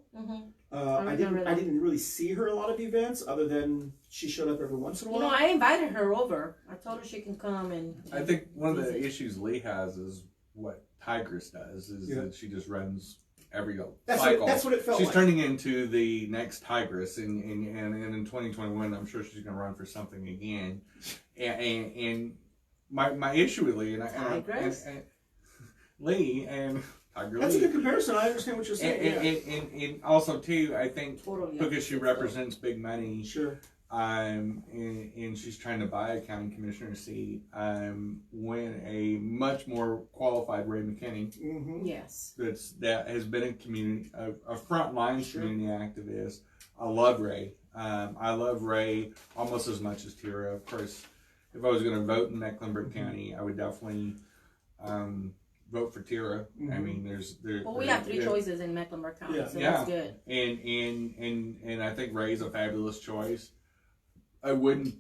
D: I didn't really see her at a lot of events, other than she showed up every once in a while.
B: You know, I invited her over. I told her she can come and.
A: I think one of the issues Lee has is what Tigress does, is that she just runs every cycle.
D: That's what it felt
A: She's
D: like.
A: turning into the next Tigress, and in 2021, I'm sure she's going to run for something again. And my issue with Lee and Lee and Tiger
D: That's
A: Lee.
D: a good comparison. I understand what you're saying.
A: And also too, I think
B: Totally
A: because she represents big money.
D: Sure.
A: And she's trying to buy a county commissioner seat. When a much more qualified Ray McKinney,
B: Yes.
A: that has been a frontline community activist. I love Ray. I love Ray almost as much as Tara. Of course, if I was going to vote in Mecklenburg County, I would definitely vote for Tara. I mean,
B: Well, we have three choices in Mecklenburg County, so that's good.
A: And I think Ray's a fabulous choice. I wouldn't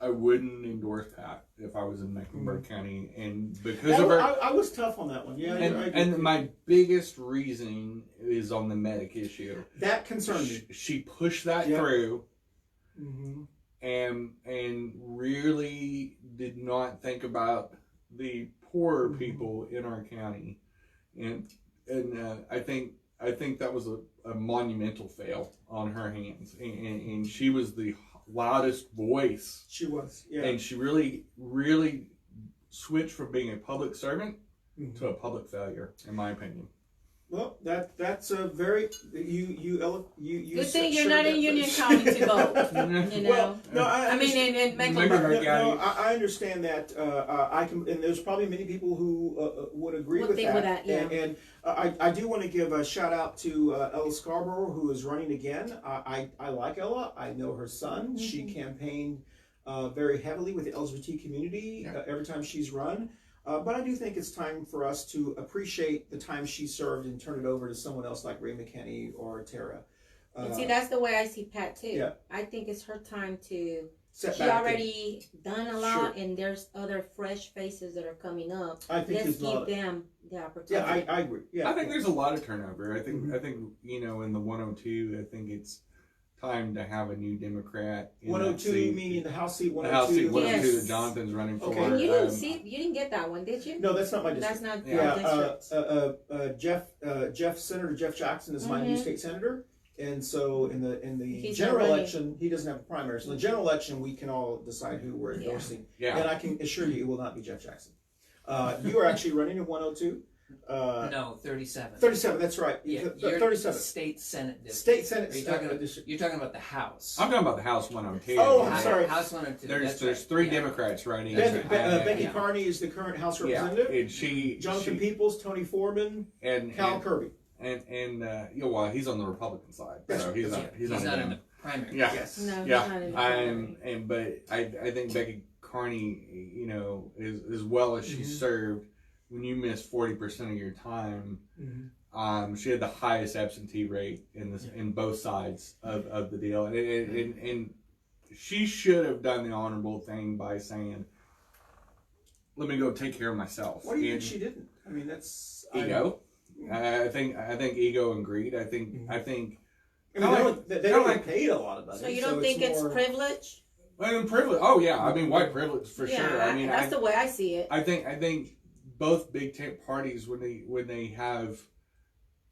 A: endorse Pat if I was in Mecklenburg County, and because of her,
D: I was tough on that one. Yeah,
A: and my biggest reasoning is on the medic issue.
D: That concerned me.
A: She pushed that through, and really did not think about the poorer people in our county, and I think that was a monumental fail on her hands, and she was the loudest voice.
D: She was, yeah.
A: And she really switched from being a public servant to a public failure, in my opinion.
D: Well, that's a very you
B: Good thing you're not in Union County to vote. You know.
D: Well, no, I
B: mean in Mecklenburg.
D: No, I understand that. I can, and there's probably many people who would agree with that. And I do want to give a shout out to Ella Scarborough, who is running again. I like Ella. I know her son. She campaigned very heavily with the LGBT community every time she's run. But I do think it's time for us to appreciate the time she served and turn it over to someone else like Ray McKinney or Tara.
B: And see, that's the way I see Pat too.
D: Yeah.
B: I think it's her time to.
D: She
B: already done a lot, and there's other fresh faces that are coming up.
D: I think
B: let's give them the opportunity.
D: Yeah, I agree. Yeah,
A: I think there's a lot of turnover. I think in the 102, I think it's time to have a new Democrat.
D: 102 meaning the House seat. 102.
A: The House seat 102
B: Yes.
A: that Jonathan's running for.
D: Okay.
B: And you didn't get that one, did you?
D: No, that's not my district.
B: That's not
D: Yeah,
B: district.
D: Senator Jeff Jackson is my new state senator, and so in the
B: He's
D: general
B: not running.
D: election, he doesn't have a primary. So in the general election, we can all decide who we're endorsing.
A: Yeah.
D: And I can assure you, it will not be Jeff Jackson. You are actually running in 102.
C: No, 37.
D: 37. That's right.
C: Yeah, you're
D: 37.
C: State Senate district.
D: State Senate.
C: Are you talking about, you're talking about the House.
A: I'm talking about the House 102.
D: Oh, I'm sorry.
C: House 102.
A: There's three Democrats running.
D: Becky Carney is the current House representative.
A: And
D: Jonathan Peoples, Tony Foreman,
A: and
D: Cal Kirby.
A: Well, he's on the Republican side, so he's not
C: in the primary.
A: Yeah.
D: Yes.
B: No,
A: Yeah.
B: he's not in the primary.
A: But I think Becky Carney, as well as she served, when you miss 40% of your time, she had the highest absentee rate in both sides of the deal, and she should have done the honorable thing by saying, "Let me go take care of myself."
D: What do you think she didn't? I mean, that's
A: ego. I think ego and greed. I think.
D: they don't get paid a lot of money.
B: So you don't think it's privilege?
A: Well, privilege. Oh yeah, I mean white privilege for sure. I mean
B: that's the way I see it.
A: I think both big tent parties when they have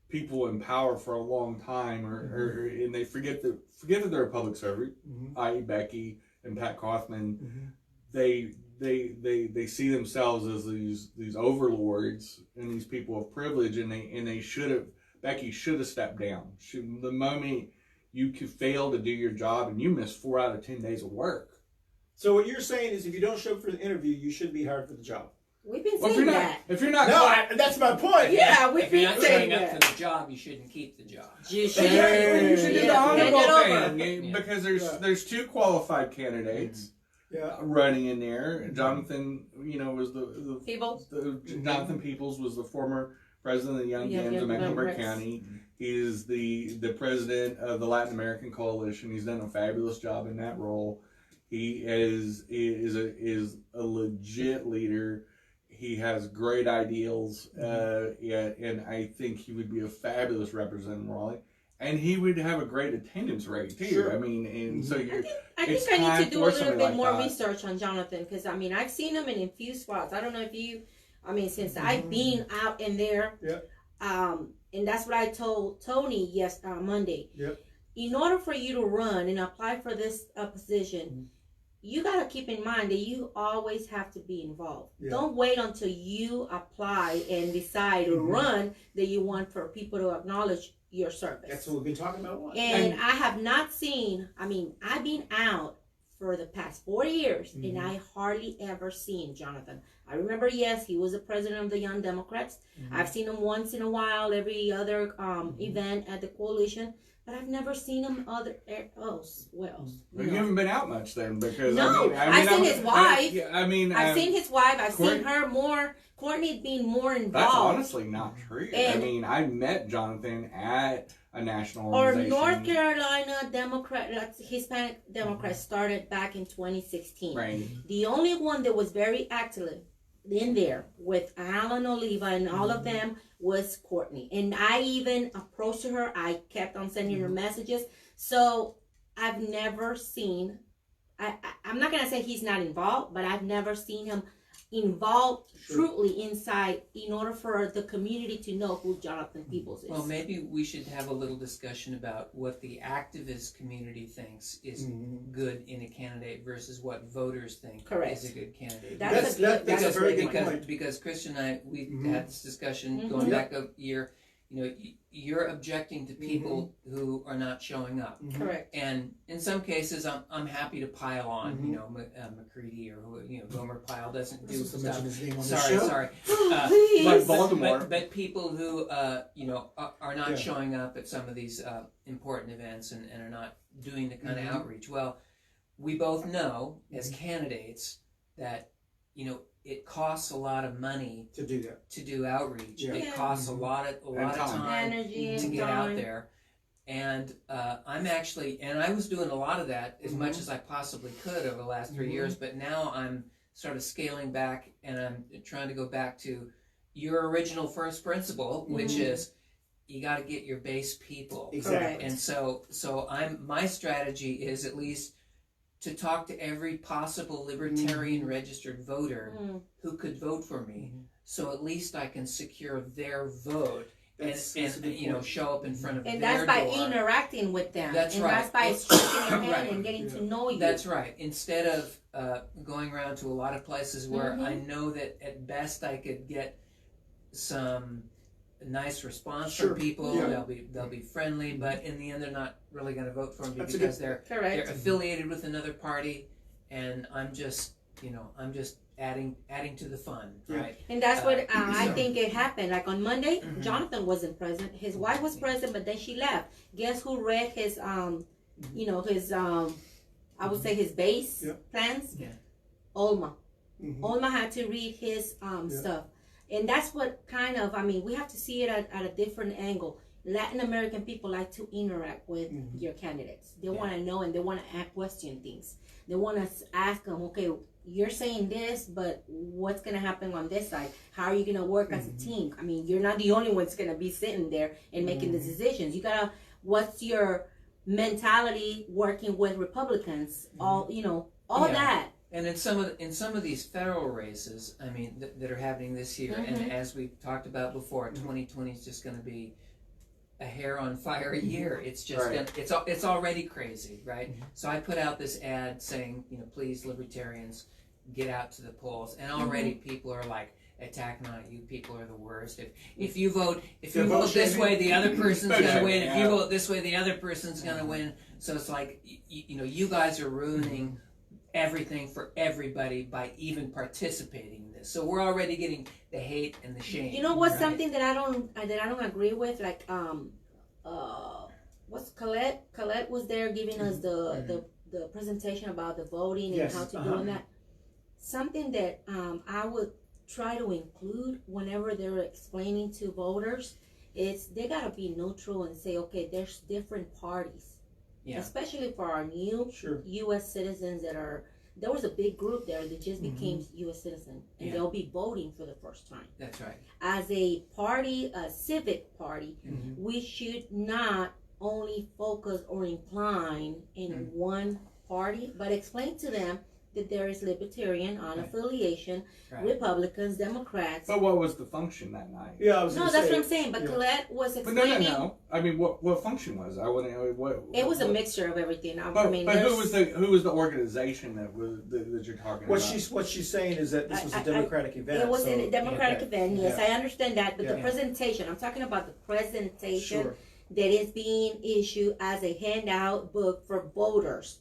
A: people in power for a long time, and they forget that they're a public servant, i.e. Becky and Pat Kaufman, they see themselves as these overlords and these people of privilege, and Becky should have stepped down. The moment you could fail to do your job and you miss 4 out of 10 days of work,
D: So what you're saying is if you don't show up for the interview, you shouldn't be hired for the job.
B: We've been
A: Well,
B: saying that.
A: if you're not,
D: That's my point.
B: Yeah, we've
C: If you're
B: been
C: not
B: saying
C: showing up
B: that.
C: for the job, you shouldn't keep the job.
B: You
A: Exactly. You should do the
B: Yeah,
A: honorable
B: hand it over.
A: thing
C: Yeah.
A: because there's two qualified candidates
D: Yeah.
A: running in there. Jonathan, was the
B: People.
A: Jonathan Peoples was the former president of the Young
B: Yeah,
A: Guns
B: yeah,
A: of Mecklenburg
B: Rex.
A: County. He is the president of the Latin American Coalition. He's done a fabulous job in that role. He is a legit leader. He has great ideals, and I think he would be a fabulous representative in Raleigh. And he would have a great attendance rate too.
D: Sure.
A: I mean, and so you're.
B: I
A: It's
B: think I
A: time
B: need to do a
A: for
B: little
A: somebody
B: bit
A: like
B: more
A: that.
B: research on Jonathan because I've seen him in a few spots. I don't know if you, since I've been out in there, and that's what I told Tony Monday.
D: Yep.
B: In order for you to run and apply for this position, you got to keep in mind that you always have to be involved.
D: Yeah.
B: Don't wait until you apply and decide to run that you want for people to acknowledge your service.
D: That's what we've been talking about a lot.
B: And I have not seen, I've been out for the past 4 years and I hardly ever seen Jonathan. I remember, yes, he was the president of the Young Democrats. I've seen him once in a while, every other event at the coalition, but I've never seen him else.
A: You haven't been out much then, because
B: No, I've seen his wife. I've seen his wife. I've seen her more. Courtney being more involved.
A: That's honestly not true.
B: And-
A: I met Jonathan at a national
B: Or
A: organization.
B: North Carolina Hispanic Democrats started back in 2016.
A: Right.
B: The only one that was very active in there with Alan Oliva and all of them was Courtney. And I even approached her. I kept on sending her messages. So I've never seen, I'm not going to say he's not involved, but I've never seen him involved truly inside in order for the community to know who Jonathan Peoples is.
C: Well, maybe we should have a little discussion about what the activist community thinks is good in a candidate versus what voters think
B: Correct.
C: is a good candidate.
D: That's a very good point.
C: Because Chris and I, we had this discussion going back a year. You're objecting to people who are not showing up.
B: Correct.
C: And in some cases, I'm happy to pile on. McCready or Gomer Pyle doesn't do stuff. Sorry.
B: Please.
A: Baltimore.
C: But people who are not showing up at some of these important events and are not doing the kind of outreach. Well, we both know as candidates that it costs a lot of money
D: to do that.
C: to do outreach.
D: Yeah.
C: It costs a lot of time
B: Energy
C: to
B: and
C: get
B: time.
C: out there. And I'm actually, and I was doing a lot of that as much as I possibly could over the last 3 years, but now I'm sort of scaling back and I'm trying to go back to your original first principle, which is you got to get your base people.
D: Exactly.
C: And so my strategy is at least to talk to every possible libertarian registered voter who could vote for me, so at least I can secure their vote and show up in front of
B: And
C: their
B: that's by
C: door.
B: interacting with them.
C: That's
B: and
C: right.
B: that's by shaking your hand
C: Right.
B: and getting to know you.
C: That's right. Instead of going around to a lot of places where I know that at best I could get some nice response from people.
D: Yeah.
C: They'll be friendly, but in the end they're not really going to vote for me
D: That's a
C: because they're
B: Correct.
C: affiliated with another party, and I'm just adding to the fun, right?
B: And that's what I think it happened. Like on Monday, Jonathan wasn't present. His wife was present, but then she left. Guess who read his his I would say his base plans?
C: Yeah.
B: Olma. Olma had to read his stuff. And that's what kind of, we have to see it at a different angle. Latin American people like to interact with your candidates. They want to know and they want to question things. They want to ask them, okay, you're saying this, but what's going to happen on this side? How are you going to work as a team? You're not the only one's going to be sitting there and making the decisions. You got to, what's your mentality working with Republicans? All that.
C: And in some of these federal races, that are happening this year, and as we talked about before, 2020 is just going to be a hair on fire year. It's just it's already crazy, right? So I put out this ad saying, please libertarians, get out to the polls, and already people are like attacking on it. You people are the worst. If you vote this way, the other person's going to win. If you vote this way, the other person's going to win. So it's like you guys are ruining everything for everybody by even participating in this. So we're already getting the hate and the shame.
B: You know what's
C: right?
B: something that I don't agree with? Like what's Colette? Colette was there giving us the presentation about the voting and how to doing that. Something that I would try to include whenever they're explaining to voters is they gotta be neutral and say, okay, there's different parties.
C: Yeah.
B: Especially for our new U.S. citizens there was a big group there that just became U.S. citizens, and they'll be voting for the first time.
C: That's right.
B: As a party, a civic party, we should not only focus or incline in one party, but explain to them that there is libertarian on affiliation, Republicans, Democrats.
A: But what was the function that night?
D: Yeah, I was
B: No, that's what I'm saying. But Colette was
A: But
B: explaining.
A: no. I mean, what function was? I want to. What?
B: It was a mixture of everything.
A: But
B: I mean,
A: who was the organization that you're talking
D: What
A: about?
D: she's saying is that this was a Democratic event.
B: It was
D: so,
B: a Democratic event. Yes, I understand that. But the
D: Yeah.
B: presentation, I'm talking about the presentation
D: Sure.
B: that is being issued as a handout book for voters.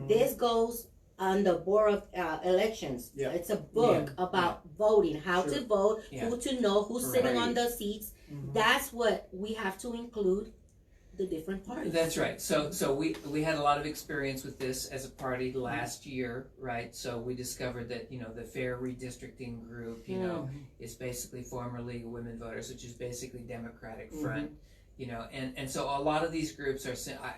B: This goes on the Board of Elections.
D: Yeah.
B: It's a book about voting, how to vote, who to know, who's sitting on the seats. That's what we have to include, the different parties.
C: That's right. So we had a lot of experience with this as a party last year, right? So we discovered that, the Fair Redistricting Group, is basically former League of Women Voters, which is basically Democratic Front. And so a lot of these groups are.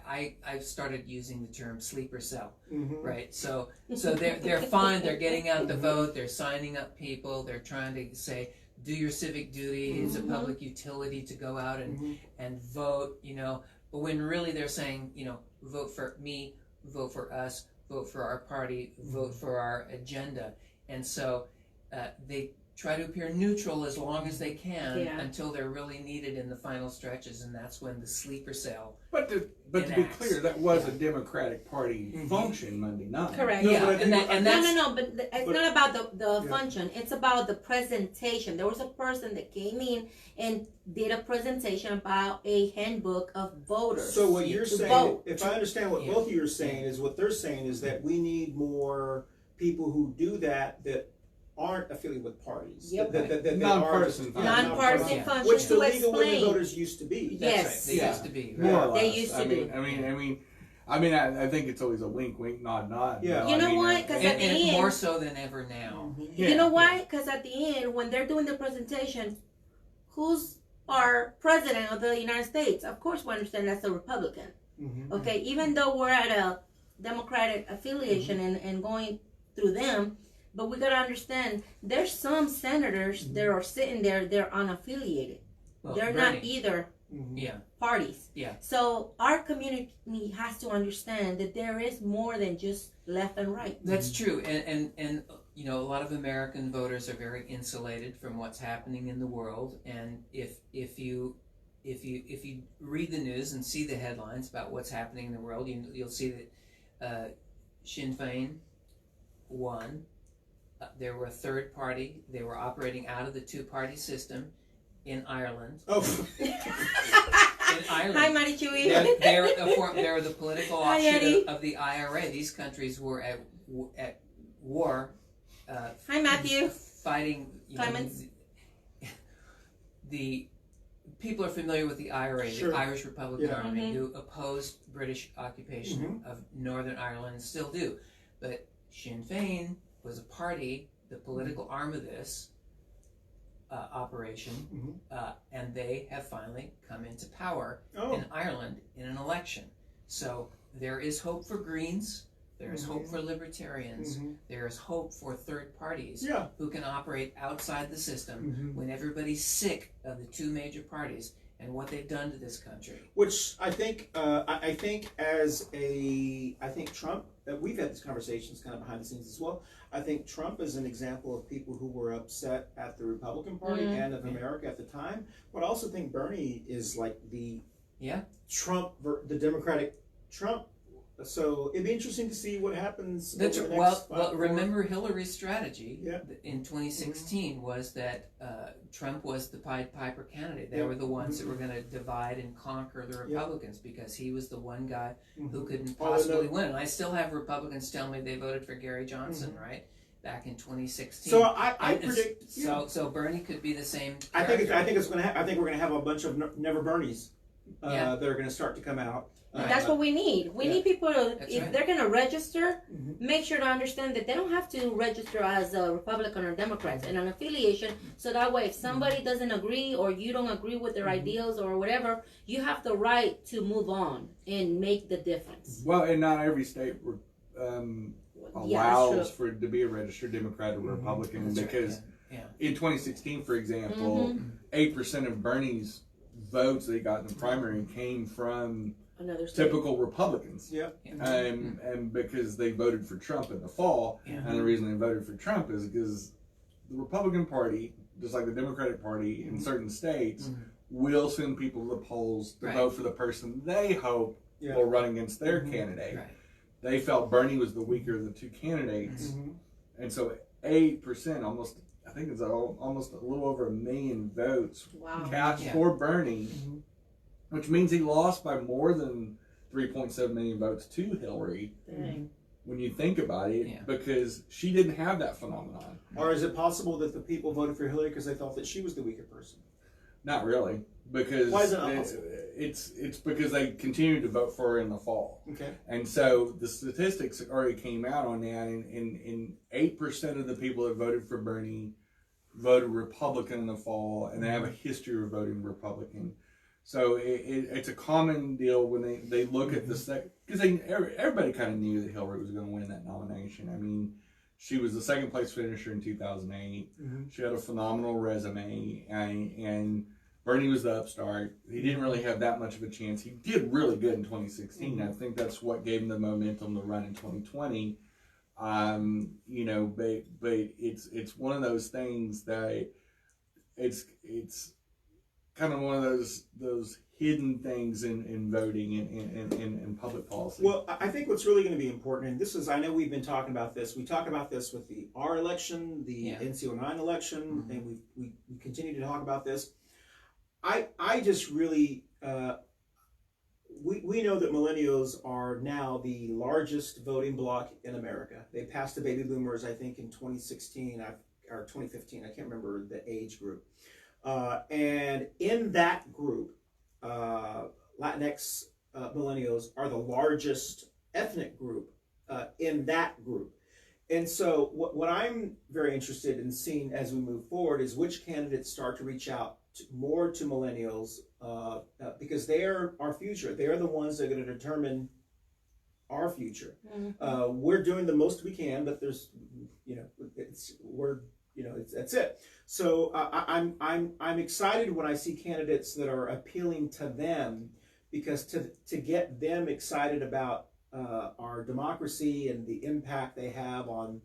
C: I've started using the term sleeper cell, right? So they're fine. They're getting out the vote. They're signing up people. They're trying to say, do your civic duty. It's a public utility to go out and vote. But when really they're saying, vote for me, vote for us, vote for our party, vote for our agenda. And so they try to appear neutral as long as they can until they're really needed in the final stretches, and that's when the sleeper cell.
A: But to be clear, that was a Democratic Party function Monday night.
B: Correct.
D: No,
C: Yeah,
D: but I think-
B: No, but it's not about the function. It's about the presentation. There was a person that came in and did a presentation about a handbook of voters.
D: So what you're
B: to
D: saying,
B: vote.
D: if I understand what both of you are saying, is what they're saying is that we need more people who do that aren't affiliated with parties.
B: Yep.
D: That
A: Nonpartisan
D: are
B: Nonpartisan
C: Yeah.
B: function
D: which the
B: to
D: League of Women
B: explain.
D: Voters used to be.
C: That's
B: Yes.
C: right. They used to be. Right?
A: More or less.
B: They used to be.
A: I mean, I think it's always a wink, wink, nod, nod.
D: Yeah.
B: You know
A: I mean,
B: why? 'Cause at the
C: And
B: end-
C: more so than ever now.
B: You know why? Because at the end, when they're doing the presentation, who's our president of the United States? Of course, we understand that's a Republican. Okay, even though we're at a Democratic affiliation and going through them, but we gotta understand there's some senators that are sitting there, they're unaffiliated.
C: Well,
B: They're
C: Bernie.
B: not either
C: Yeah.
B: parties.
C: Yeah.
B: So our community has to understand that there is more than just left and right.
C: That's true, and a lot of American voters are very insulated from what's happening in the world, and if you read the news and see the headlines about what's happening in the world, you'll see that Sinn Féin won. There were a third party. They were operating out of the two-party system in Ireland.
D: Oh,
C: In Ireland.
B: Hi, Marichui.
C: They're the political
B: Hi,
C: offshoot
B: Eddie.
C: of the IRA. These countries were at war.
B: Hi, Matthew.
C: Fighting.
B: Clemens.
C: The people are familiar with the IRA,
D: Sure.
C: the Irish Republican
D: Yeah.
C: Army, who opposed British occupation of Northern Ireland and still do. But Sinn Féin was a party, the political arm of this operation, and they have finally come into power in Ireland in an election. So there is hope for Greens, there is hope for Libertarians, there is hope for third parties who can operate outside the system when everybody's sick of the two major parties and what they've done to this country.
D: which I think Trump. We've had these conversations kind of behind the scenes as well. I think Trump is an example of people who were upset at the Republican Party and of America at the time. But I also think Bernie is like the Trump, the Democratic Trump So it'd be interesting to see what happens.
C: That's
D: over the
C: well.
D: next
C: Well, remember Hillary's strategy
D: Yeah.
C: in 2016 was that Trump was the Pied Piper candidate. They
D: Yeah.
C: were the ones that were going to divide and conquer the
D: Yeah.
C: Republicans because he was the one guy who couldn't
D: Oh, no.
C: possibly win. And I still have Republicans tell me they voted for Gary Johnson, right, back in 2016.
D: So I
C: And
D: predict.
C: So Bernie could be the same.
D: I think
C: character.
D: it's going to. I think we're going to have a bunch of never Bernies
C: Yeah.
D: that are going to start to come out.
B: That's what we need. We
D: Yeah.
B: need people to,
C: That's
B: if
C: right.
B: they're going to register,
D: Mhm.
B: make sure to understand that they don't have to register as a Republican or Democrat and an affiliation. So that way, if somebody doesn't agree or you don't agree with their ideals or whatever, you have the right to move on and make the difference.
A: Well, and not every state
B: Yeah,
A: allows
B: that's
A: for it to be a registered Democrat or Republican
C: That's right,
A: because
C: yeah.
A: in 2016, for example, 8% of Bernie's votes that he got in the primary came from
B: another state.
A: typical Republicans.
D: Yeah.
A: And because they voted for Trump in the fall,
C: Yeah.
A: and the reason they voted for Trump is because the Republican Party, just like the Democratic Party in certain states, will send people to the polls to
C: Right.
A: vote for the person they hope
D: Yeah.
A: will run against their candidate.
C: Right.
A: They felt Bernie was the weaker of the two candidates, and so 8%, almost, I think it's almost a little over 1 million votes
B: Wow.
A: cast
C: Yeah.
A: for Bernie, which means he lost by more than 3.7 million votes to Hillary.
B: Dang.
A: When you think about it,
C: Yeah.
A: because she didn't have that phenomenon.
D: Or is it possible that the people voted for Hillary because they thought that she was the weaker person?
A: Not really, because
D: Why is it not possible?
A: it's because they continued to vote for her in the fall.
D: Okay.
A: And so the statistics already came out on that, and 8% of the people that voted for Bernie voted Republican in the fall, and they have a history of voting Republican. So it's a common deal when they look at the because everybody kind of knew that Hillary was going to win that nomination. I mean, she was the second place finisher in 2008. She had a phenomenal resume, and Bernie was the upstart. He didn't really have that much of a chance. He did really good in 2016. I think that's what gave him the momentum to run in 2020. You know, but it's one of those things that it's kind of one of those hidden things in voting and in public policy.
D: Well, I think what's really going to be important, and this is, I know we've been talking about this. We talk about this with the R election, the NC09 election, and we continue to talk about this. I just really, we know that millennials are now the largest voting bloc in America. They passed the baby boomers, I think, in 2016 or 2015. I can't remember the age group. And in that group, Latinx millennials are the largest ethnic group in that group. And so what I'm very interested in seeing as we move forward is which candidates start to reach out more to millennials because they are our future. They are the ones that are going to determine our future. We're doing the most we can, but there's, that's it. So I'm excited when I see candidates that are appealing to them, because to get them excited about our democracy and the impact they have on,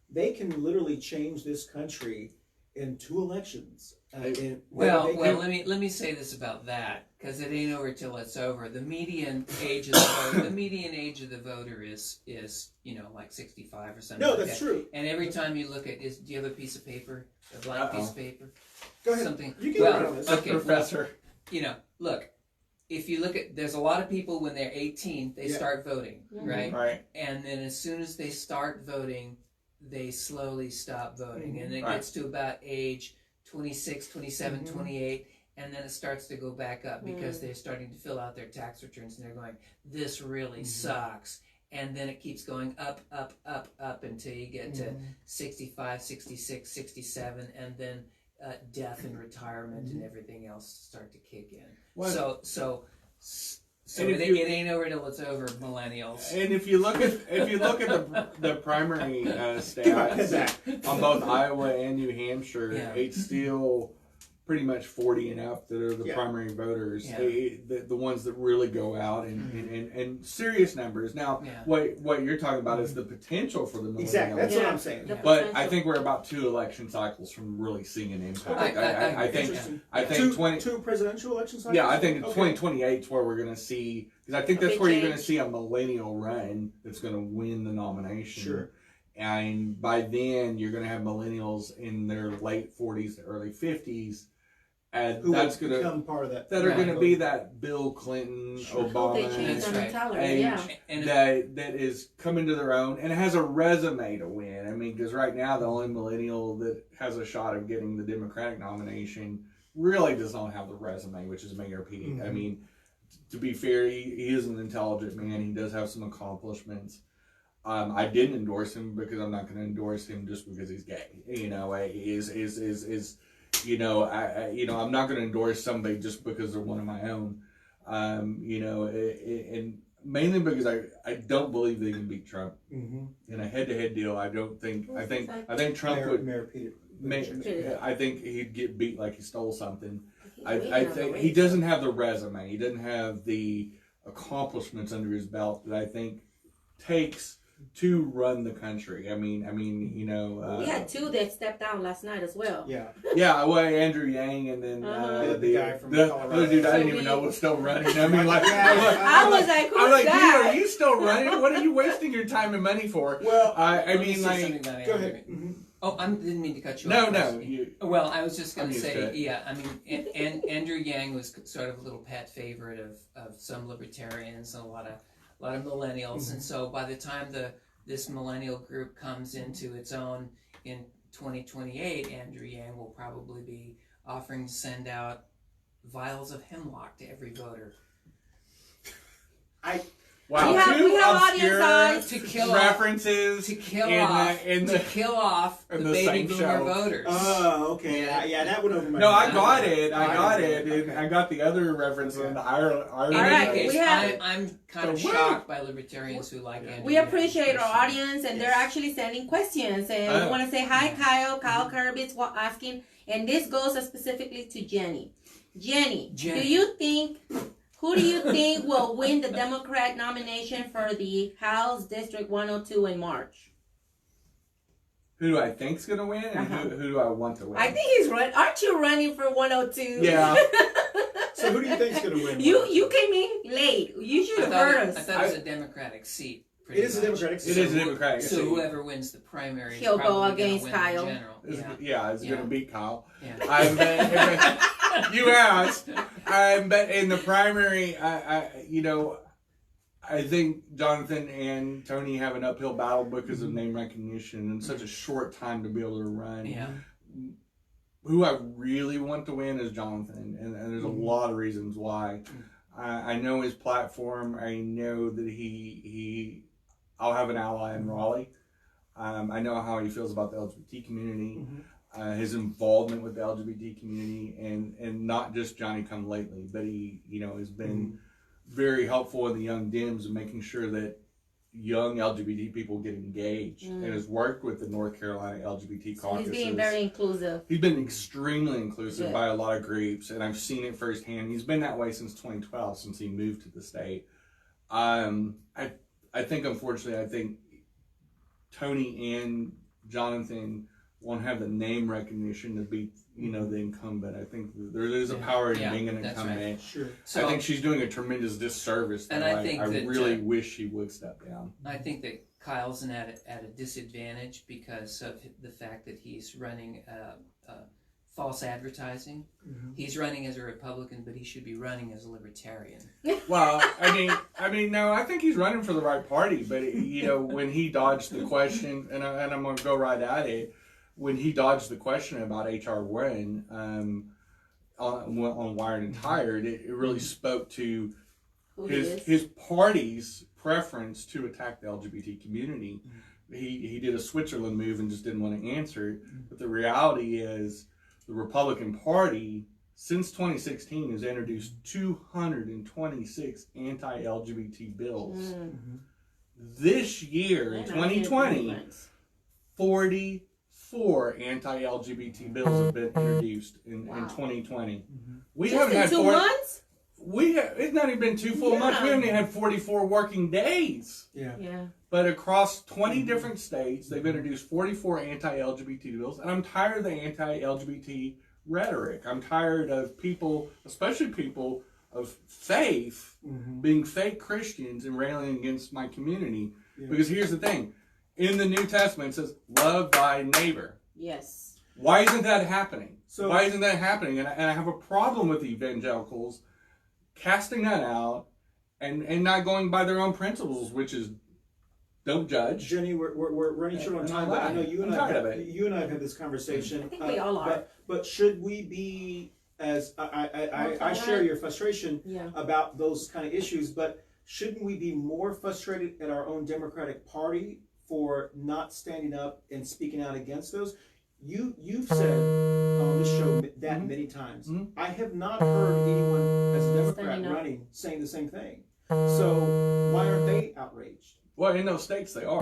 D: they can literally change this country in 2 elections.
C: Let me say this about that, because it ain't over till it's over. The median age of the voter is like 65 or something.
D: No,
C: like
D: that's
C: that.
D: true.
C: And every time you look at, do you have a piece of paper, a blank piece of paper?
D: Go ahead.
C: Something.
D: You can write on this.
C: Okay,
A: Professor.
C: Look. If you look at, there's a lot of people when they're 18, they start voting, right?
A: Right.
C: And then as soon as they start voting, they slowly stop voting. And it gets to about age 26, 27, 28, and then it starts to go back up because they're starting to fill out their tax returns and they're going, this really sucks. And then it keeps going up, up, up, up until you get to 65, 66, 67, and then death and retirement and everything else start to kick in.
A: Well,
C: So
A: And
C: it ain't over till it's over, millennials.
A: And if you look at the primary stats on both Iowa and New Hampshire, it's still pretty much 40 and up that are the primary voters, the ones that really go out and serious numbers. Now, what you're talking about is the potential for the millennials.
D: Exactly, that's what I'm saying.
A: But I think we're about 2 election cycles from really seeing an impact. I think
D: two presidential election cycles?
A: Yeah, I think 2028 is where we're going to see, Because I think
B: A
A: that's
B: big
A: where you're going to
B: change.
A: see a millennial run that's going to win the nomination.
D: Sure.
A: And by then, you're going to have millennials in their late 40s to early 50s. And
D: Who
A: that's
D: will
A: going to
D: become part of that?
A: that are
C: Right.
A: going to be that Bill Clinton,
D: Sure.
A: Obama
B: They change
C: That's
B: their
C: right.
B: mentality,
A: age
B: yeah.
C: And
A: that is coming to their own and has a resume to win. I mean, because right now the only millennial that has a shot of getting the Democratic nomination really does not have the resume, which is Mayor Pete.
D: Mhm.
A: I mean, to be fair, he is an intelligent man. He does have some accomplishments. I didn't endorse him because I'm not going to endorse him just because he's gay. You know, I'm not going to endorse somebody just because they're one of my own. And mainly because I don't believe they can beat Trump
D: Mm-hmm.
A: in a head-to-head deal. I don't think. I think Trump
D: Mayor,
A: would.
D: Mayor Peter.
A: I think he'd get beat like he stole something.
B: He's
A: I
B: waiting on the
A: think
B: race.
A: he doesn't have the resume. He doesn't have the accomplishments under his belt that I think takes to run the country. I mean,
B: We had two that stepped down last night as well.
D: Yeah.
A: yeah, well, Andrew Yang and then
D: The guy from
A: the
D: Colorado.
A: other dude I didn't
B: So
A: even know was still running. I mean, like,
B: I was like, who's
A: I'm like, dude,
B: that?
A: are you still running? What are you wasting your time and money for?
D: Well,
A: I
C: Let me
A: mean,
C: say
A: like,
C: something about
D: go
C: Andrew.
D: ahead. Mhm.
C: Oh, I didn't mean to cut you
A: no,
C: off.
A: no, you.
C: Well, I was just going
A: I'm
C: to
A: used to
C: say,
A: it.
C: yeah, I mean, Andrew Yang was sort of a little pet favorite of some libertarians and a lot of millennials, and so by the time this millennial group comes into its own in 2028, Andrew Yang will probably be offering to send out vials of hemlock to every voter
A: Wow,
B: We have
A: two
B: audience eyes.
C: to kill
A: references
C: to kill
A: in
C: off
A: the, in the,
C: to kill off
A: in
C: the
A: the
C: baby
A: same
C: boomer
A: show.
C: voters.
D: Oh, okay. Yeah, that went over my
A: No,
D: head.
A: I got it. I got
D: Okay.
A: it. And I got the other reference in the Ireland.
C: In
B: All right,
C: any case,
B: we have-
C: I'm kind of
A: So what?
C: shocked by libertarians who like Andrew
B: We
C: Yang
B: appreciate our
C: personally.
B: audience, and they're actually sending questions. And we want to say hi, Kyle. Kyle Kirby's asking, and this goes specifically to Jenny. Jenny, who do you think will win the Democrat nomination for the House District 102 in March?
A: Who do I think's gonna win, and
B: Uh-huh.
A: who do I want to win?
B: I think he's running. Aren't you running for 102?
A: Yeah.
D: So who do you think's going to win?
B: You came in late. You should have heard
C: I
B: us.
C: thought it was a Democratic seat.
D: It is a
C: much.
D: Democratic
A: It
D: seat.
A: is a Democratic
C: So
A: seat.
C: whoever wins the primary is
B: He'll go
C: probably gonna
B: against
C: win
B: Kyle.
C: in general.
A: It's
C: Yeah.
A: gonna beat Kyle.
C: Yeah.
A: You asked. But in the primary, I think Jonathan and Tony have an uphill battle because of name recognition and such a short time to be able to run.
C: Yeah.
A: Who I really want to win is Jonathan, and there's a lot of reasons why. I know his platform. I know that I'll have an ally in Raleigh. I know how he feels about the LGBT community, his involvement with the LGBT community, and not just Johnny come lately, but he has been very helpful in the Young Dems and making sure that young LGBT people get engaged, and has worked with the North Carolina LGBT
B: So
A: caucuses.
B: he's being very inclusive.
A: He's been extremely inclusive
B: Good.
A: by a lot of groups, and I've seen it firsthand. He's been that way since 2012, since he moved to the state. I think, unfortunately, Tony and Jonathan won't have the name recognition to beat, the incumbent. I think there is a power in being an
C: that's
A: incumbent.
C: right.
D: Sure.
C: So
A: I think she's doing a tremendous disservice.
C: And
A: though.
C: I think
A: I
C: that,
A: really wish she would step down.
C: I think that Kyle's at a disadvantage because of the fact that he's running false advertising. He's running as a Republican, but he should be running as a libertarian.
A: Well, no, I think he's running for the right party. But when he dodged the question, and I'm going to go right at it, when he dodged the question about HR1 on Wired and Tired, it really spoke to his party's preference to attack the LGBT community. He did a Switzerland move and just didn't want to answer it. But the reality is, the Republican Party, since 2016, has introduced 226 anti-LGBT bills. This year, in 2020, 44 anti-LGBT bills have been introduced in 2020. We haven't had
B: 2 months?
A: It's not even been 2 full months. We haven't even had 44 working days.
B: Yeah.
A: But across 20 different states, they've introduced 44 anti-LGBT bills, and I'm tired of the anti-LGBT rhetoric. I'm tired of people, especially people of faith
D: Mhm.
A: being fake Christians and railing against my community.
D: Yeah.
A: Because here's the thing. In the New Testament, it says, love thy neighbor.
B: Yes.
A: Why isn't that happening?
D: So-
A: Why isn't that happening? And I have a problem with evangelicals casting that out and not going by their own principles, which is don't judge.
D: Jenny, we're running short on
A: And
D: time,
A: all
D: but I
A: that.
D: know you and
A: I'm
D: I
A: tired
D: have,
A: of it.
D: you and I have had this conversation.
B: I think we all are.
D: But should we be as I share your frustration
B: Yeah.
D: about those kind of issues, but shouldn't we be more frustrated at our own Democratic Party for not standing up and speaking out against those? You've said on this show that many times.
A: Mhm.
D: I have not heard anyone as a Democrat
B: Standing up.
D: running saying the same thing. So why aren't they outraged?
A: Well, in those states, they are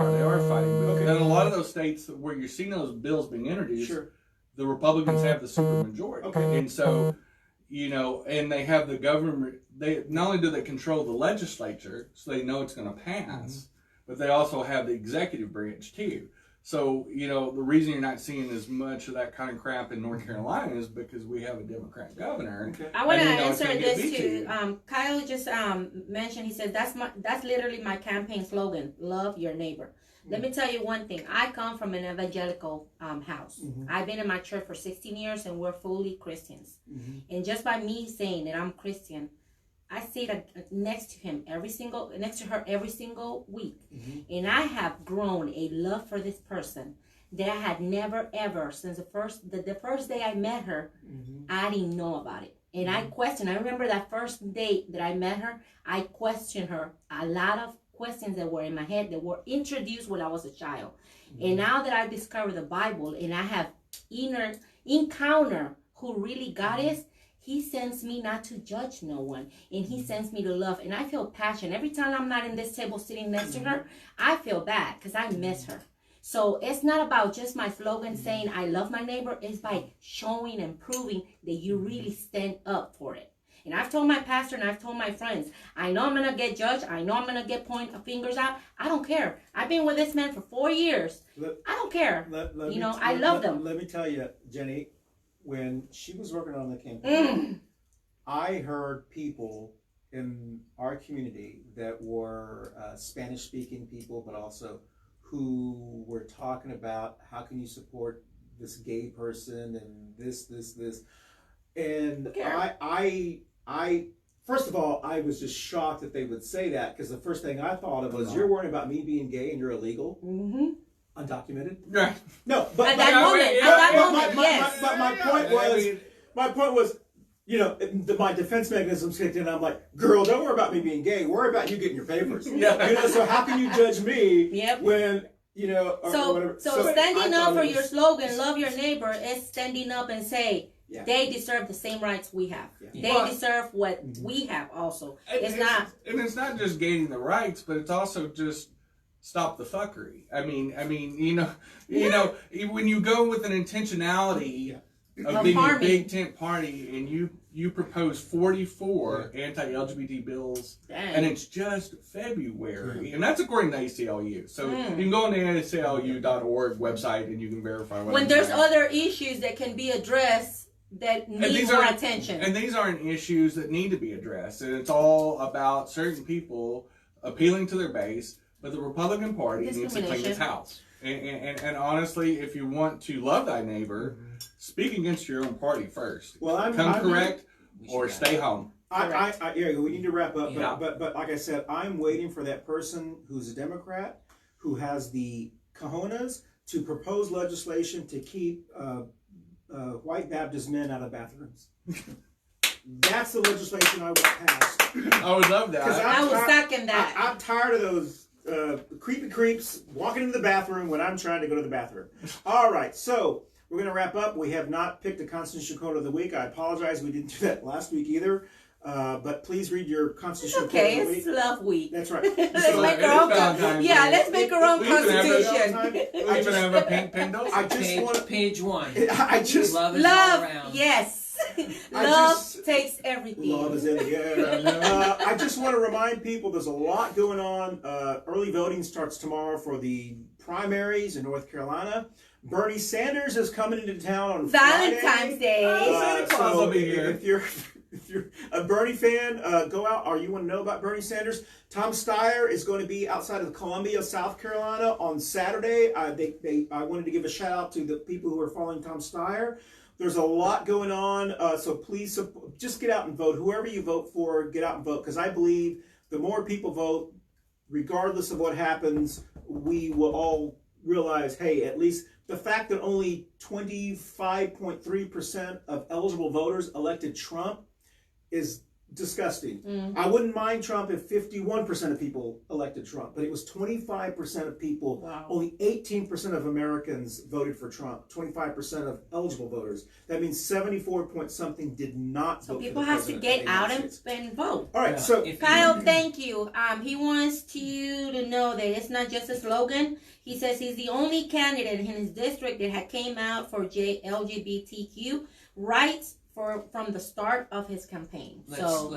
A: fighting. But
D: Okay.
A: in a lot of those states where you're seeing those bills being introduced,
D: Sure.
A: the Republicans have the supermajority.
D: Okay.
A: And so, and they have the government. They not only do they control the legislature, so they know it's going to pass, but they also have the executive branch too. So, the reason you're not seeing as much of that kind of crap in North Carolina is because we have a Democrat governor.
D: Okay.
B: I want to
A: And, it's
B: answer
A: gonna get
B: this too.
A: vetoed.
B: Kyle just mentioned. He said that's literally my campaign slogan: "Love your neighbor." Let me tell you one thing. I come from an evangelical house. I've been in my church for 16 years, and we're fully Christians. And just by me saying that I'm Christian, I sit next to her every single week, and I have grown a love for this person that I had never ever since the first day I met her. I didn't know about it, and I remember that first day that I met her. I questioned her a lot of questions that were in my head that were introduced when I was a child, and now that I've discovered the Bible and I have encounter who really God is. He sends me not to judge no one, and he sends me to love. And I feel passion. Every time I'm not in this table sitting next to her, I feel bad because I miss her. So it's not about just my slogan saying I love my neighbor. It's by showing and proving that you really stand up for it. And I've told my pastor and I've told my friends, I know I'm going to get judged. I know I'm going to get fingers out. I don't care. I've been with this man for 4 years. I don't care. I love them.
D: Let me tell you, Jenny, when she was working on the campaign, I heard people in our community that were Spanish-speaking people, but also who were talking about how can you support this gay person and this. And I first of all, I was just shocked that they would say that, because the first thing I thought of was, you're worrying about me being gay and you're illegal? Undocumented?
A: Right.
D: No, but
B: At that moment, yes.
D: My point was, my defense mechanisms kicked in. I'm like, girl, don't worry about me being gay. Worry about you getting your papers. So how can you judge me when, or whatever.
B: So standing up for your slogan, love your neighbor, is standing up and say, they deserve the same rights we have. They deserve what we have also. It's not
A: just gaining the rights, but it's also just stop the fuckery. I mean, when you go with an intentionality of being a big tent party and you propose 44 anti-LGBT bills, and it's just February, and that's according to ACLU. So you can go on the ACLU.org website and you can verify what
B: when there's other issues that can be addressed that need more attention.
A: And these aren't issues that need to be addressed. And it's all about certain people appealing to their base. But the Republican Party needs to clean its house. And honestly, if you want to love thy neighbor, speak against your own party first. Well, I'm correct or stay home.
D: We need to wrap up. But like I said, I'm waiting for that person who's a Democrat who has the cojones to propose legislation to keep white Baptist men out of bathrooms. That's the legislation I would pass.
A: I would love that.
B: I would second that.
D: I'm tired of those creepy creeps walking into the bathroom when I'm trying to go to the bathroom. All right, so we're going to wrap up. We have not picked a constitutional quote of the week. I apologize. We didn't do that last week either. But please read your constitutional quote of the week.
B: It's Love Week.
D: That's right.
B: Let's make our own. Let's make our own constitution.
A: We even have a pink pendle.
C: Page 1.
B: Love is all around. Yes. Love takes everything.
D: Love is in the air. I just want to remind people there's a lot going on. Early voting starts tomorrow for the primaries in North Carolina. Bernie Sanders is coming into town on
B: Valentine's Day.
A: Santa Claus will be here.
D: if you're a Bernie fan, go out, or you want to know about Bernie Sanders. Tom Steyer is going to be outside of Columbia, South Carolina on Saturday. I wanted to give a shout out to the people who are following Tom Steyer. There's a lot going on, so please just get out and vote. Whoever you vote for, get out and vote, because I believe the more people vote, regardless of what happens, we will all realize, hey, at least the fact that only 25.3% of eligible voters elected Trump is disgusting. I wouldn't mind Trump if 51% of people elected Trump, but it was 25% of people.
B: Wow.
D: Only 18% of Americans voted for Trump. 25% of eligible voters. That means 74 point something did not
B: So
D: vote
B: people
D: for the
B: have to
D: president
B: get
D: of the
B: out
D: United States.
B: and vote.
D: All right, so
B: Kyle, thank you. He wants you to know that it's not just a slogan. He says he's the only candidate in his district that had came out for LGBTQ rights from the start of his campaign.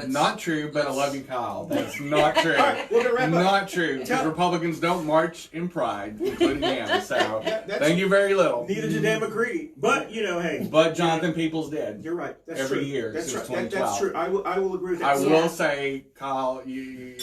A: Not true, but I love you, Kyle. That's not true.
D: all right, we're gonna wrap up.
A: Not true, because Republicans don't march in pride, including him. So thank you very little.
D: Neither did Dan McCready, but hey.
A: But Jonathan Peoples did.
D: You're right. That's
A: Every
D: true.
A: year
D: That's
A: since
D: right. That's
A: 2012.
D: true. I will agree with that.
A: I will say, Kyle, you're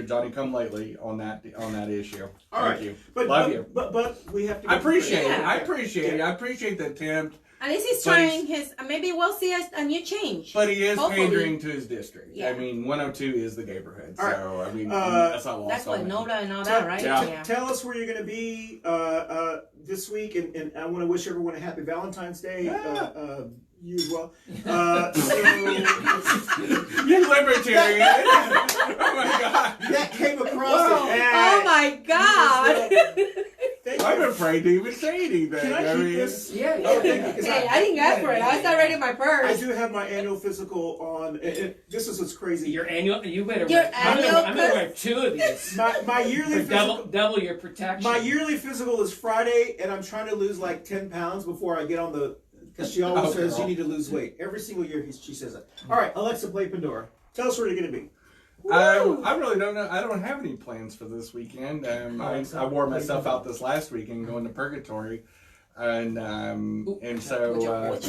A: Johnny come lately on that issue.
D: All
A: Thank
D: right.
A: you.
D: But,
A: Love
D: but,
A: you.
D: But we have to.
A: I appreciate it.
B: Yeah.
A: I appreciate it. I appreciate the attempt.
B: At least he's
A: But
B: trying his. Maybe we'll see a new change.
A: But he is
B: Hopefully.
A: pandering to his district.
B: Yeah.
A: I mean, 102 is the neighborhood.
D: All right.
A: So, I mean, that's not lost
B: That's what
A: on me.
B: NOLA and all that, right?
A: Yeah.
D: Tell us where you're going to be this week, and I want to wish everyone a happy Valentine's Day. You as well.
A: You libertarian. Oh my God.
D: That came across.
B: Oh my God.
D: Thank
A: I'm
D: you.
A: afraid to even say anything.
D: Can I keep this?
C: Yeah,
D: Oh, thank you. 'cause
B: Hey, I didn't ask for it. I was already in my
D: I
B: purse.
D: do have my annual physical on. This is what's crazy.
F: Your annual, you better.
B: Your
F: I'm
B: annual
F: gonna wear 2 of these
D: My yearly
F: for
D: physical.
F: double your protection.
D: My yearly physical is Friday, and I'm trying to lose like 10 pounds before I get on the. Because she always says you need to lose weight. Every single year she says that. All right, Alexa, play Pandora. Tell us where you're going to be.
A: I really don't know. I don't have any plans for this weekend. I wore myself out this last weekend going to Purgatory, and so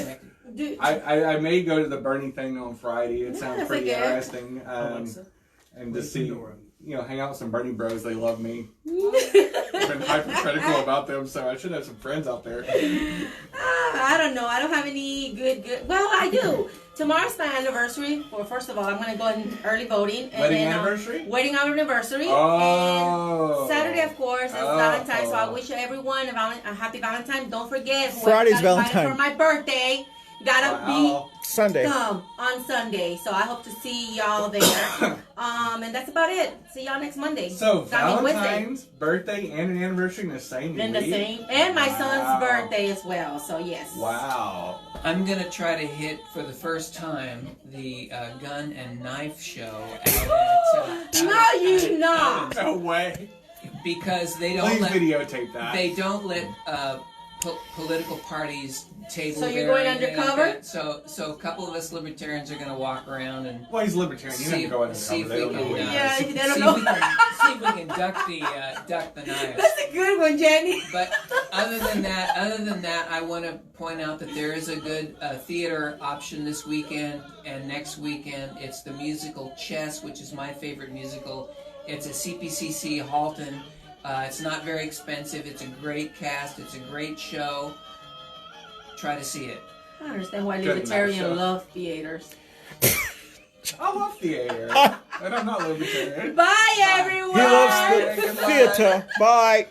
B: Dude,
A: I may go to the Bernie thing on Friday. It
B: Yeah,
A: sounds
B: that's
A: pretty
B: okay.
A: interesting,
F: Alexa,
A: and to
F: play
A: see
F: Pandora.
A: hang out with some Bernie bros. They love me. I've been hypercritical about them, so I should have some friends out there.
B: I don't know. I don't have any good. Well, I do. Tomorrow's my anniversary. Well, first of all, I'm gonna go in early voting. And
A: Wedding
B: then,
A: anniversary?
B: Wedding anniversary.
A: Oh.
B: And Saturday, of course, is
A: Oh.
B: Valentine's. So I wish everyone a happy Valentine. Don't forget, whoever
G: Friday's
B: got invited
G: Valentine.
B: for my birthday. Gotta
A: Wow.
G: Sunday.
B: be on Sunday. So I hope to see y'all there. And that's about it. See y'all next Monday.
A: So
B: Wednesday.
A: Valentine's, birthday, and an anniversary in the same
B: Then the
A: week?
B: same. And my
A: Wow.
B: son's birthday as well. So yes.
A: Wow.
C: I'm gonna try to hit for the first time the gun and knife show
B: No, you not.
A: No way.
C: because they don't
A: Please
C: let
A: videotape that.
C: they don't let political parties table.
B: So you're
C: there or
B: going
C: anything
B: undercover?
C: Like that. So a couple of us libertarians are gonna walk around and
A: Well, he's libertarian. You have to go
C: see
A: undercover.
C: if
A: They
C: we
A: don't know who
C: can,
A: he is.
B: Yeah, they don't
C: see
B: know.
C: if we can see if we can duck the knives.
B: That's a good one, Jenny.
C: But other than that, I want to point out that there is a good theater option this weekend and next weekend. It's the musical Chess, which is my favorite musical. It's a CPCC Halton. It's not very expensive. It's a great cast. It's a great show. Try to see it.
B: I don't understand why
A: Good
B: libertarians
A: enough,
B: love theaters.
A: I love theater. And I'm not libertarian.
B: Bye, everyone.
G: He loves the theater. Bye.